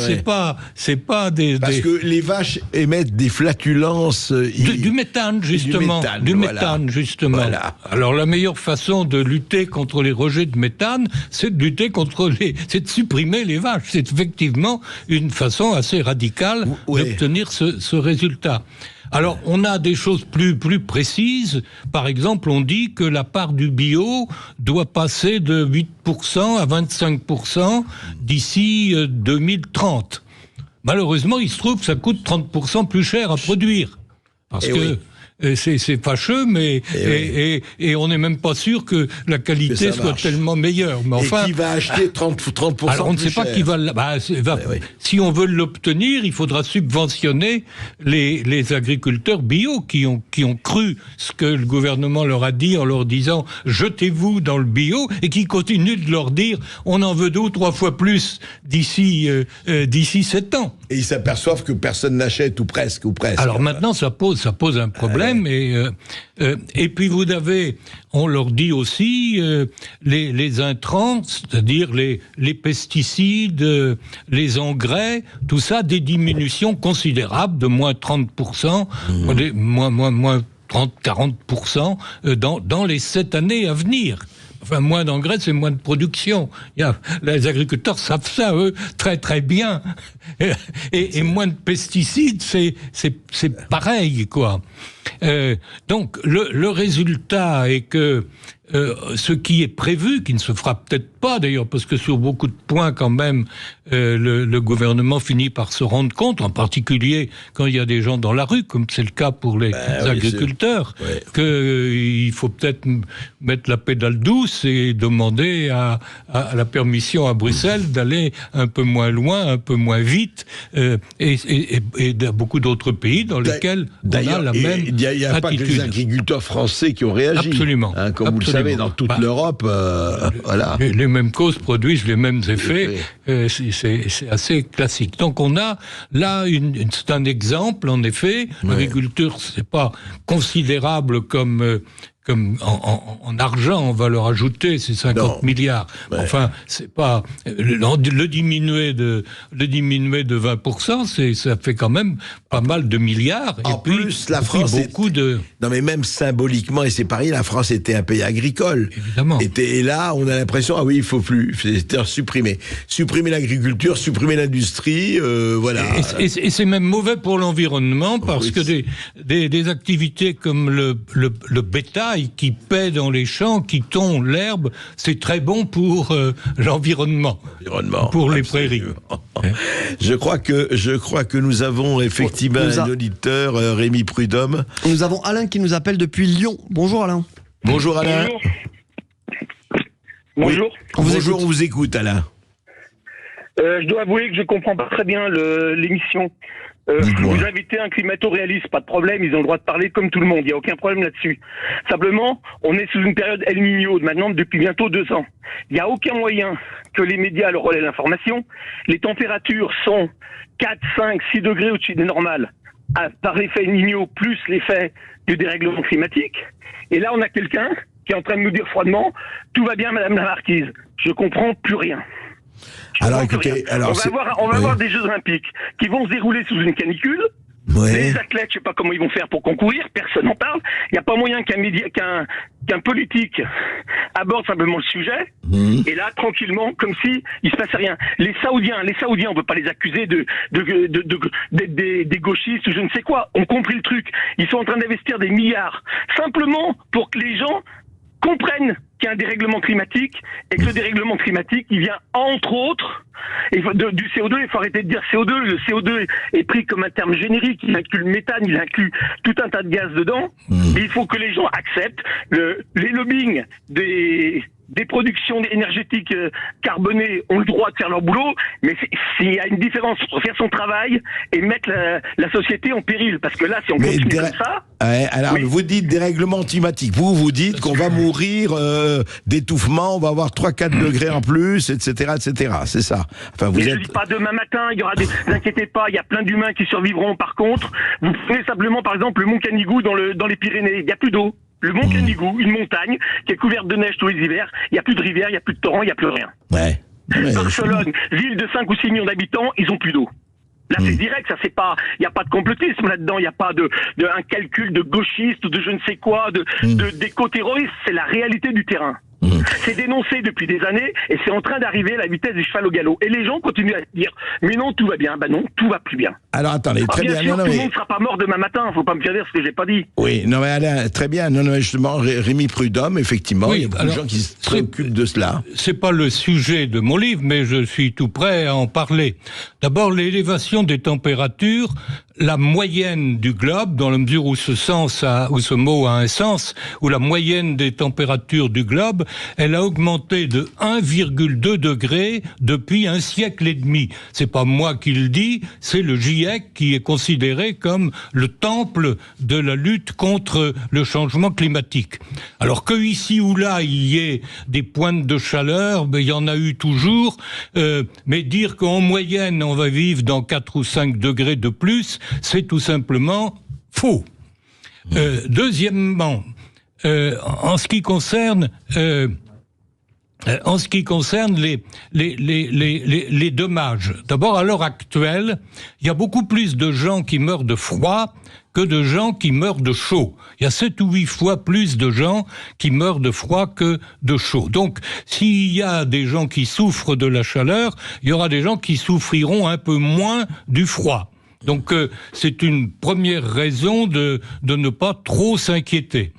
c'est pas des... Parce que les vaches émettent des flatulences... Du méthane, justement. Du méthane, justement. Voilà. Alors, la meilleure façon de lutter contre les rejets de méthane, c'est de lutter c'est de supprimer les vaches. C'est effectivement une façon assez radicale d'obtenir ce résultat. Alors, on a des choses plus précises. Par exemple, on dit que la part du bio doit passer de 8% à 25% d'ici 2030. Malheureusement, il se trouve que ça coûte 30% plus cher à produire. Parce que c'est fâcheux, mais et on n'est même pas sûr que la qualité soit tellement meilleure. Mais enfin, et qui va acheter 30% alors on ne sait pas qui va... Si on veut l'obtenir, il faudra subventionner les agriculteurs bio qui ont cru ce que le gouvernement leur a dit en leur disant « jetez-vous dans le bio » et qui continuent de leur dire « on en veut 2 ou 3 fois plus d'ici 7 ans ». Et ils s'aperçoivent que personne n'achète ou presque. Alors maintenant, ça pose un problème. Et puis on leur dit aussi les intrants, c'est-à-dire les pesticides, les engrais, tout ça, des diminutions considérables de moins 30%, moins 30-40% dans les 7 années à venir. Enfin, moins d'engrais, c'est moins de production. Les agriculteurs savent ça, eux, très très bien. Et moins de pesticides, c'est pareil, quoi. Donc, le résultat est que ce qui est prévu, qui ne se fera peut-être pas d'ailleurs, parce que sur beaucoup de points quand même, le gouvernement finit par se rendre compte, en particulier quand il y a des gens dans la rue, comme c'est le cas pour les agriculteurs, qu'il faut peut-être mettre la pédale douce et demander à la permission à Bruxelles d'aller un peu moins loin, un peu moins vite, et dans beaucoup d'autres pays dans lesquels on a la même attitude. Il n'y a pas que les agriculteurs français qui ont réagi. Absolument. Comme vous le savez, dans toute l'Europe, voilà. Les mêmes causes produisent les mêmes effets. C'est assez classique. Donc on a là c'est un exemple, en effet. L'agriculture, c'est pas considérable comme en argent, on va leur ajouter ces 50 milliards. Enfin, c'est pas le diminuer de 20%, ça fait quand même pas mal de milliards. En plus, la France non, mais même symboliquement, et c'est pareil, la France était un pays agricole. Évidemment. Et là, on a l'impression, il faut plus, c'est-à-dire supprimer l'agriculture, supprimer l'industrie, voilà. Et c'est même mauvais pour l'environnement parce que des activités comme le bétail qui paie dans les champs, qui tond l'herbe, c'est très bon pour l'environnement, pour les prairies. Je crois que nous avons effectivement un auditeur, Rémi Prudhomme. Nous avons Alain qui nous appelle depuis Lyon. Bonjour Alain. Bonjour Alain. Bonjour. Bonjour, on vous écoute Alain. Je dois avouer que je comprends pas très bien l'émission. Vous invitez un climato-réaliste, pas de problème, ils ont le droit de parler comme tout le monde, il n'y a aucun problème là-dessus. Simplement, on est sous une période El Niño maintenant depuis bientôt 2 ans. Il n'y a aucun moyen que les médias leur relaient l'information. Les températures sont 4, 5, 6 degrés au-dessus des normales, par l'effet El Niño plus l'effet du dérèglement climatique. Et là, on a quelqu'un qui est en train de nous dire froidement « Tout va bien, Madame la Marquise, je comprends plus rien ». Alors écoutez, on va avoir des Jeux Olympiques qui vont se dérouler sous une canicule, Les athlètes, je sais pas comment ils vont faire pour concourir, personne n'en parle. Il n'y a pas moyen qu'un politique aborde simplement le sujet, et là, tranquillement, comme si il se passait rien. Les Saoudiens, on peut pas les accuser des gauchistes ou je ne sais quoi. On compris le truc. Ils sont en train d'investir des milliards, simplement pour que les gens comprennent qu'il y a un dérèglement climatique, et que le dérèglement climatique, il vient entre autres du CO2. Il faut arrêter de dire CO2. Le CO2 est pris comme un terme générique. Il inclut le méthane, il inclut tout un tas de gaz dedans. Et il faut que les gens acceptent les lobbying des productions énergétiques carbonées ont le droit de faire leur boulot, mais s'il y a une différence entre faire son travail et mettre la société en péril, parce que là, si on continue comme ça... alors, vous dites dérèglement climatique, vous dites qu'on va mourir d'étouffement, on va avoir 3-4 degrés en plus, etc., etc., c'est ça. Enfin, je ne dis pas demain matin, il y aura n'inquiétez pas, il y a plein d'humains qui survivront. Par contre, vous prenez simplement, par exemple, le mont Canigou dans les Pyrénées, il n'y a plus d'eau. Le mont Canigou, une montagne qui est couverte de neige tous les hivers, il n'y a plus de rivière, il n'y a plus de torrent, il n'y a plus rien. Barcelone, ville de 5 ou 6 millions d'habitants, ils ont plus d'eau. Là, c'est direct, ça c'est pas, il n'y a pas de complotisme là-dedans, il n'y a pas un calcul de gauchiste, de je ne sais quoi, d'éco-terroriste, c'est la réalité du terrain. C'est dénoncé depuis des années et c'est en train d'arriver à la vitesse du cheval au galop. Et les gens continuent à dire mais non, tout va bien. Ben non, tout va plus bien. Alors attendez, très bien. Sûr, tout le monde ne sera pas mort demain matin. Faut pas me faire dire ce que j'ai pas dit. Oui, non mais Alain, très bien. Non, justement, Rémi Prudhomme, effectivement, il y a beaucoup de gens qui se préoccupent de cela. C'est pas le sujet de mon livre, mais je suis tout prêt à en parler. D'abord, l'élévation des températures, la moyenne du globe, dans la mesure où ce mot a un sens, où la moyenne des températures du globe, elle a augmenté de 1,2 degré depuis un siècle et demi. C'est pas moi qui le dis, c'est le GIEC qui est considéré comme le temple de la lutte contre le changement climatique. Alors que ici ou là il y ait des pointes de chaleur, il y en a eu toujours, mais dire qu'en moyenne on va vivre dans 4 ou 5 degrés de plus, c'est tout simplement faux. Deuxièmement, en ce qui concerne les dommages, d'abord à l'heure actuelle, il y a beaucoup plus de gens qui meurent de froid que de gens qui meurent de chaud. Il y a 7 ou 8 fois plus de gens qui meurent de froid que de chaud. Donc, s'il y a des gens qui souffrent de la chaleur, il y aura des gens qui souffriront un peu moins du froid. Donc, c'est une première raison de ne pas trop s'inquiéter.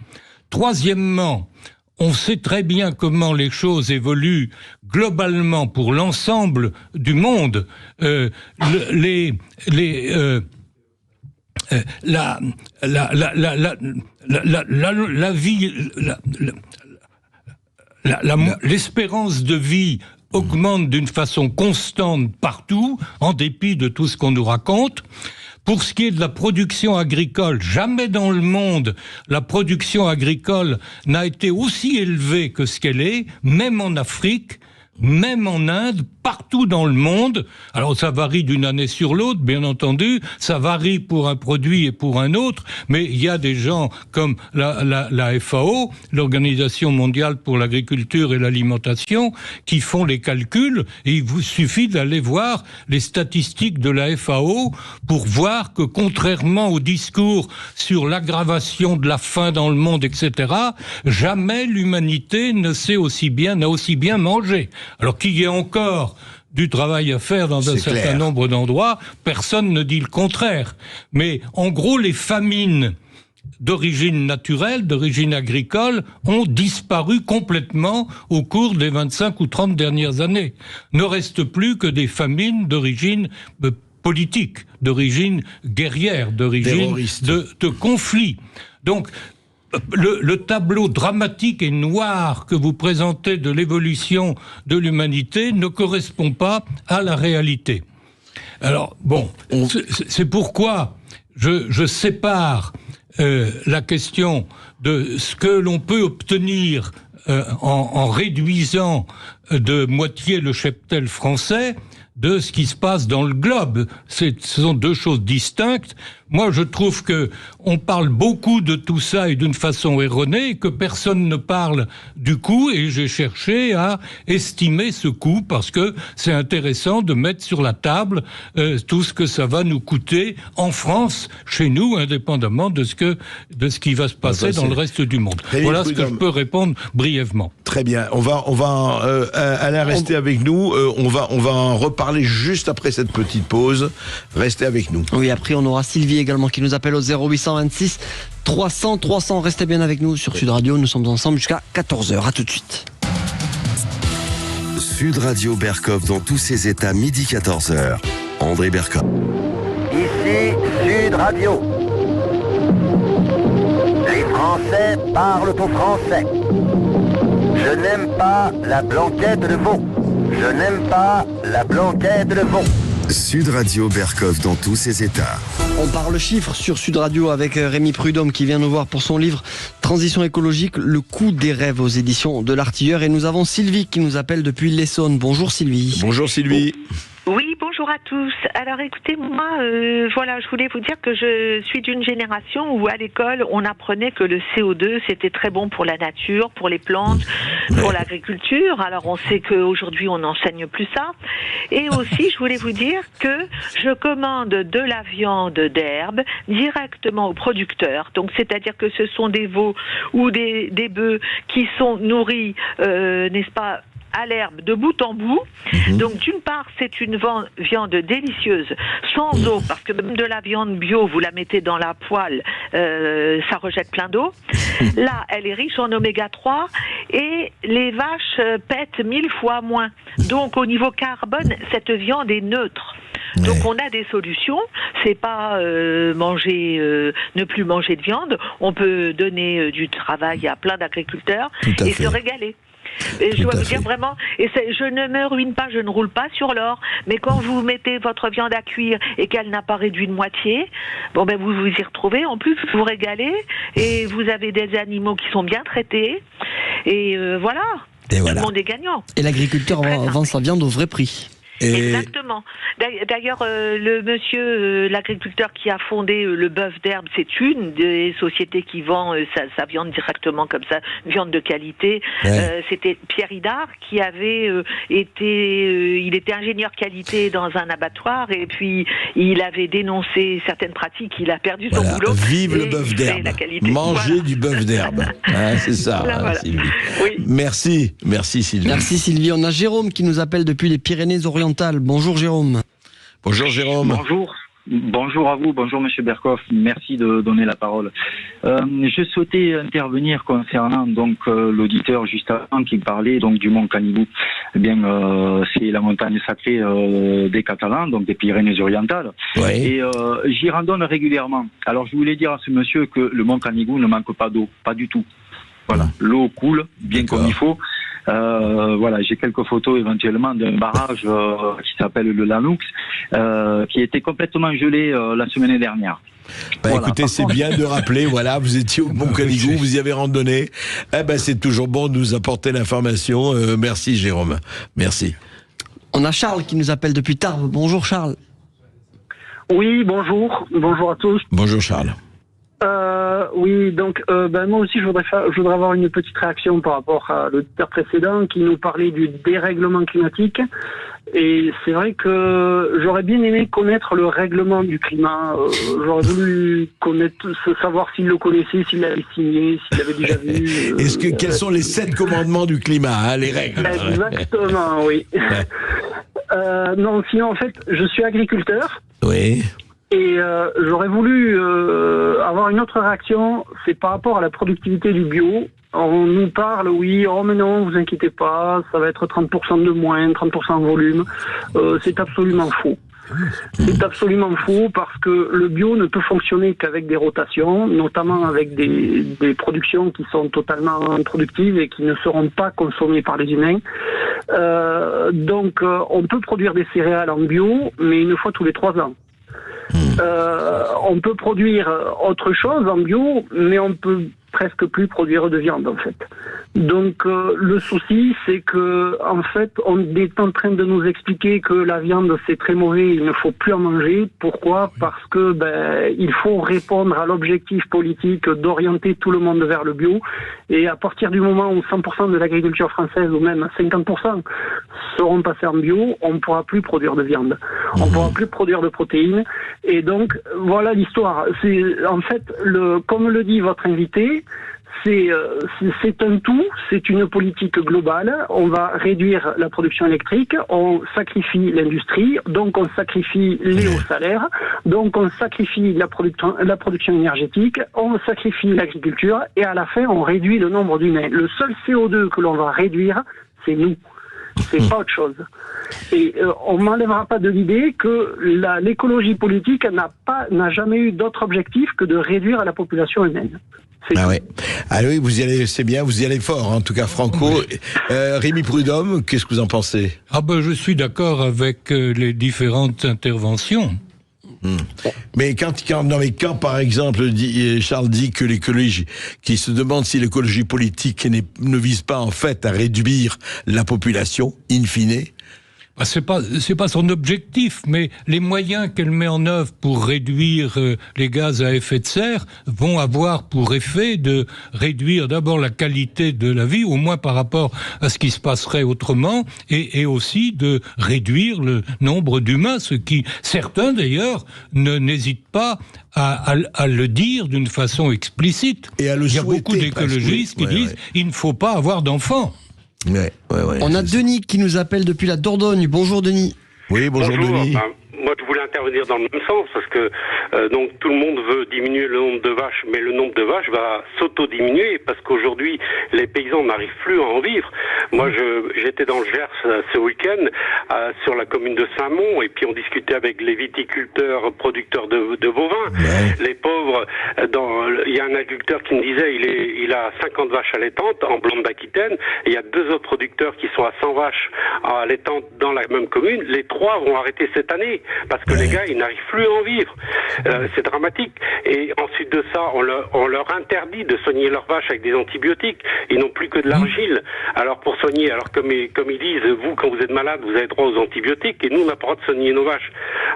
Troisièmement, on sait très bien comment les choses évoluent globalement pour l'ensemble du monde. L'espérance de vie augmente d'une façon constante partout, en dépit de tout ce qu'on nous raconte. Pour ce qui est de la production agricole, jamais dans le monde la production agricole n'a été aussi élevée que ce qu'elle est, même en Afrique, même en Inde, partout dans le monde. Alors ça varie d'une année sur l'autre, bien entendu, ça varie pour un produit et pour un autre, mais il y a des gens comme la FAO, l'Organisation mondiale pour l'agriculture et l'alimentation, qui font les calculs, et il vous suffit d'aller voir les statistiques de la FAO pour voir que contrairement au discours sur l'aggravation de la faim dans le monde, etc., jamais l'humanité n'a aussi bien mangé. Alors qu'il y ait encore du travail à faire dans un certain nombre d'endroits, personne ne dit le contraire. Mais en gros, les famines d'origine naturelle, d'origine agricole, ont disparu complètement au cours des 25 ou 30 dernières années. Ne reste plus que des famines d'origine politique, d'origine guerrière, d'origine de conflit. Donc, le tableau dramatique et noir que vous présentez de l'évolution de l'humanité ne correspond pas à la réalité. Alors, bon, c'est pourquoi je sépare la question de ce que l'on peut obtenir en réduisant de moitié le cheptel français de ce qui se passe dans le globe. Ce sont deux choses distinctes. Moi, je trouve que on parle beaucoup de tout ça et d'une façon erronée, que personne ne parle du coût, et j'ai cherché à estimer ce coût parce que c'est intéressant de mettre sur la table tout ce que ça va nous coûter en France, chez nous, indépendamment de ce qui va se passer dans le reste du monde. Voilà ce que je peux répondre brièvement. Très bien. On va Alain, rester avec nous. On va en reparler juste après cette petite pause. Restez avec nous. Oui, après on aura Sylvie également qui nous appelle au 0826 300 300. Restez bien avec nous sur Sud Radio. Nous sommes ensemble jusqu'à 14h. À tout de suite. Sud Radio Berkov dans tous ses états, midi 14h. André Berkov. Ici Sud Radio. Les Français parlent au français. Je n'aime pas la blanquette de veau. Je n'aime pas la blanquette de veau. Sud Radio Berkov dans tous ses états. On parle chiffres sur Sud Radio avec Rémi Prudhomme qui vient nous voir pour son livre Transition écologique, le coût des rêves aux éditions de l'Artilleur. Et nous avons Sylvie qui nous appelle depuis l'Essonne. Bonjour Sylvie. Bonjour Sylvie. Oui, bonjour à tous. Alors écoutez, moi, je voulais vous dire que je suis d'une génération où à l'école, on apprenait que le CO2, c'était très bon pour la nature, pour les plantes, pour l'agriculture. Alors on sait qu'aujourd'hui, on n'enseigne plus ça. Et aussi, je voulais vous dire que je commande de la viande d'herbe directement aux producteurs. Donc c'est-à-dire que ce sont des veaux ou des bœufs qui sont nourris, n'est-ce pas, à l'herbe de bout en bout. Donc d'une part, c'est une viande délicieuse, sans eau, parce que même de la viande bio, vous la mettez dans la poêle, ça rejette plein d'eau. Là, elle est riche en oméga 3 et les vaches pètent 1000 fois moins. Donc au niveau carbone, cette viande est neutre. Donc on a des solutions, c'est pas ne plus manger de viande, on peut donner du travail à plein d'agriculteurs et se régaler. Et je dois vous dire vraiment, je ne me ruine pas, je ne roule pas sur l'or, mais quand vous mettez votre viande à cuire et qu'elle n'a pas réduit de moitié, vous vous y retrouvez, en plus vous vous régalez, et vous avez des animaux qui sont bien traités, et voilà, tout le monde est gagnant. Et l'agriculteur vend sa viande au vrai prix. Exactement. D'ailleurs, le monsieur, l'agriculteur qui a fondé le bœuf d'herbe, c'est une des sociétés qui vend sa viande directement comme ça, viande de qualité. C'était Pierre Hidard qui avait il était ingénieur qualité dans un abattoir et puis il avait dénoncé certaines pratiques, il a perdu son boulot. Vive le bœuf d'herbe. Manger du bœuf d'herbe. C'est ça, Sylvie. Oui. Merci Sylvie. Merci Sylvie. On a Jérôme qui nous appelle depuis les Pyrénées-Orientales. Bonjour Jérôme. Bonjour Jérôme. Bonjour à vous, bonjour Monsieur Berkov, merci de donner la parole. Je souhaitais intervenir concernant donc l'auditeur juste avant qui parlait donc du mont Canigou. Eh bien, c'est la montagne sacrée des Catalans, donc des Pyrénées-Orientales. Ouais. Et j'y randonne régulièrement. Alors je voulais dire à ce monsieur que le mont Canigou ne manque pas d'eau, pas du tout. Voilà, l'eau coule bien comme il faut. J'ai quelques photos éventuellement d'un barrage qui s'appelle le Lanoux, qui était complètement gelé la semaine dernière. Écoutez, c'est bien de rappeler, vous étiez au Mont Canigou, vous y avez randonné. C'est toujours bon de nous apporter l'information. Merci Jérôme, merci. On a Charles qui nous appelle depuis Tarbes. Bonjour Charles. Oui, bonjour à tous. Bonjour Charles. Oui, donc moi aussi je voudrais avoir une petite réaction par rapport à l'auditeur précédent qui nous parlait du dérèglement climatique. Et c'est vrai que j'aurais bien aimé connaître le règlement du climat. J'aurais voulu savoir s'il le connaissait, s'il l'avait signé, s'il l'avait déjà vu. Quels sont les 7 commandements du climat, les règles? Exactement, oui. Non, sinon en fait, je suis agriculteur. Oui. Et j'aurais voulu avoir une autre réaction, c'est par rapport à la productivité du bio. On nous parle, mais non, vous inquiétez pas, ça va être 30% de moins, 30% en volume. C'est absolument faux. C'est absolument faux parce que le bio ne peut fonctionner qu'avec des rotations, notamment avec des productions qui sont totalement productives et qui ne seront pas consommées par les humains. Donc on peut produire des céréales en bio, mais une fois tous les 3 ans. On peut produire autre chose en bio, mais on peut presque plus produire de viande en fait. Donc le souci, c'est que en fait, on est en train de nous expliquer que la viande c'est très mauvais, il ne faut plus en manger. Pourquoi ? Parce que il faut répondre à l'objectif politique d'orienter tout le monde vers le bio. Et à partir du moment où 100% de l'agriculture française, ou même 50%, seront passés en bio, on ne pourra plus produire de viande. On ne pourra plus produire de protéines. Et donc voilà l'histoire. C'est en fait comme le dit votre invité. C'est un tout, c'est une politique globale. On va réduire la production électrique, on sacrifie l'industrie, donc on sacrifie les hauts salaires, donc on sacrifie la production énergétique, on sacrifie l'agriculture, et à la fin on réduit le nombre d'humains. Le seul CO2 que l'on va réduire, c'est nous. C'est pas autre chose. Et on m'enlèvera pas de l'idée que l'écologie politique n'a jamais eu d'autre objectif que de réduire la population humaine. Ah ouais. Ah oui, vous y allez, c'est bien, vous y allez fort, hein, en tout cas Franco. Rémi Prudhomme, qu'est-ce que vous en pensez ? Je suis d'accord avec les différentes interventions. Mais quand par exemple Charles dit que l'écologie, qui se demande si l'écologie politique ne vise pas en fait à réduire la population, in fine. C'est pas son objectif, mais les moyens qu'elle met en œuvre pour réduire les gaz à effet de serre vont avoir pour effet de réduire d'abord la qualité de la vie, au moins par rapport à ce qui se passerait autrement, et aussi de réduire le nombre d'humains, ce qui, certains d'ailleurs, n'hésitent pas à le dire d'une façon explicite. Et à le Il y a beaucoup d'écologistes qui disent il ne faut pas avoir d'enfants. On a Denis qui nous appelle depuis la Dordogne. Bonjour Denis. Oui, bonjour Denis. Moi, je voulais intervenir dans le même sens parce que donc tout le monde veut diminuer le nombre de vaches, mais le nombre de vaches va s'auto-diminuer parce qu'aujourd'hui, les paysans n'arrivent plus à en vivre. Moi, j'étais dans le Gers ce week-end sur la commune de Saint-Mont et puis on discutait avec les viticulteurs producteurs de bovins. Les pauvres, il y a un agriculteur qui me disait il a 50 vaches allaitantes en Blanc d'Aquitaine et il y a 2 autres producteurs qui sont à 100 vaches allaitantes dans la même commune. Les 3 vont arrêter cette année. Parce que les gars, ils n'arrivent plus à en vivre. C'est dramatique. Et ensuite de ça, on leur interdit de soigner leurs vaches avec des antibiotiques. Ils n'ont plus que de l'argile. Alors pour soigner, comme ils disent, vous, quand vous êtes malade, vous avez droit aux antibiotiques, et nous, on n'a pas le droit de soigner nos vaches.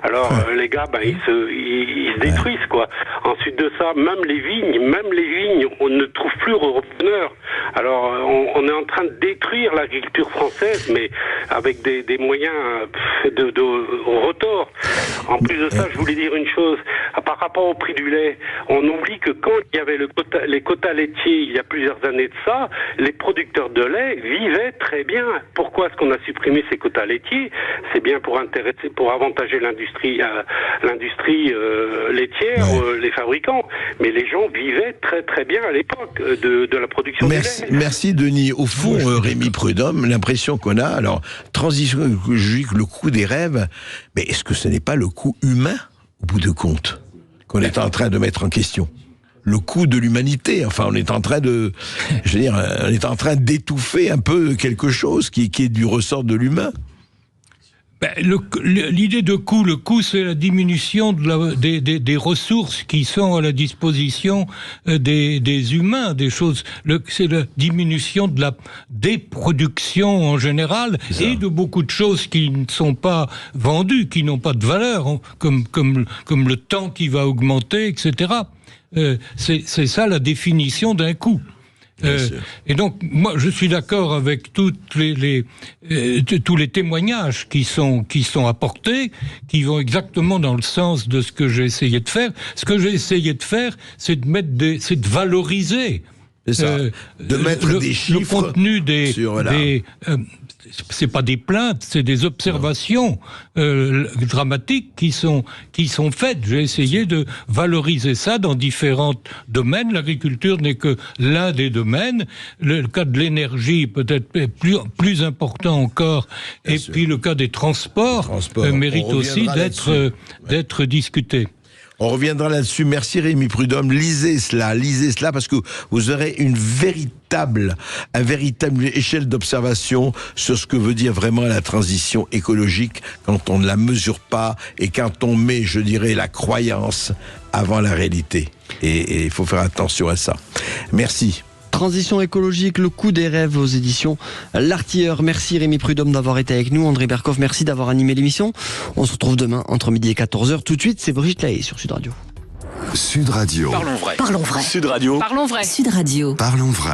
Alors les gars, ils se détruisent, quoi. Ensuite de ça, même les vignes, on ne trouve plus repreneurs. Alors on est en train de détruire l'agriculture française, mais avec des moyens de retors. En plus de ça, je voulais dire une chose. Par rapport au prix du lait, on oublie que quand il y avait les quotas laitiers il y a plusieurs années de ça, les producteurs de lait vivaient très bien. Pourquoi est-ce qu'on a supprimé ces quotas laitiers ? C'est bien pour avantager l'industrie laitière, les fabricants. Mais les gens vivaient très très bien à l'époque de la production de lait. Merci Denis. Au fond, Rémi Prudhomme, l'impression qu'on a, alors, transition écologique, le coût des rêves, mais est-ce que ce n'est pas le coût humain, au bout de compte, qu'on est en train de mettre en question ? Le coût de l'humanité, enfin, on est en train d'étouffer un peu quelque chose qui est du ressort de l'humain. L'idée de coût, le coût, c'est la diminution des ressources qui sont à la disposition des humains, des choses. C'est la diminution des productions en général et de beaucoup de choses qui ne sont pas vendues, qui n'ont pas de valeur, hein, comme le temps qui va augmenter, etc. C'est ça la définition d'un coût. Et donc, moi, je suis d'accord avec tous les témoignages qui sont apportés, qui vont exactement dans le sens de ce que j'ai essayé de faire. Ce que j'ai essayé de faire, c'est de valoriser. C'est ça. De mettre des chiffres. Le contenu c'est pas des plaintes, c'est des observations dramatiques qui sont faites. J'ai essayé de valoriser ça dans différents domaines. L'agriculture n'est que l'un des domaines. Le cas de l'énergie peut-être plus important encore. Bien sûr. Puis le cas des transports mérite aussi d'être discuté. On reviendra là-dessus. Merci Rémi Prudhomme. Lisez cela, parce que vous aurez une véritable échelle d'observation sur ce que veut dire vraiment la transition écologique quand on ne la mesure pas et quand on met, je dirais, la croyance avant la réalité. Et il faut faire attention à ça. Merci. Transition écologique, le coup des rêves aux éditions L'Artilleur. Merci Rémi Prudhomme d'avoir été avec nous. André Berkoff, merci d'avoir animé l'émission. On se retrouve demain entre midi et 14h. Tout de suite, c'est Brigitte Lahaye sur Sud Radio. Sud Radio. Parlons vrai. Parlons vrai. Sud Radio. Parlons vrai. Sud Radio. Parlons vrai.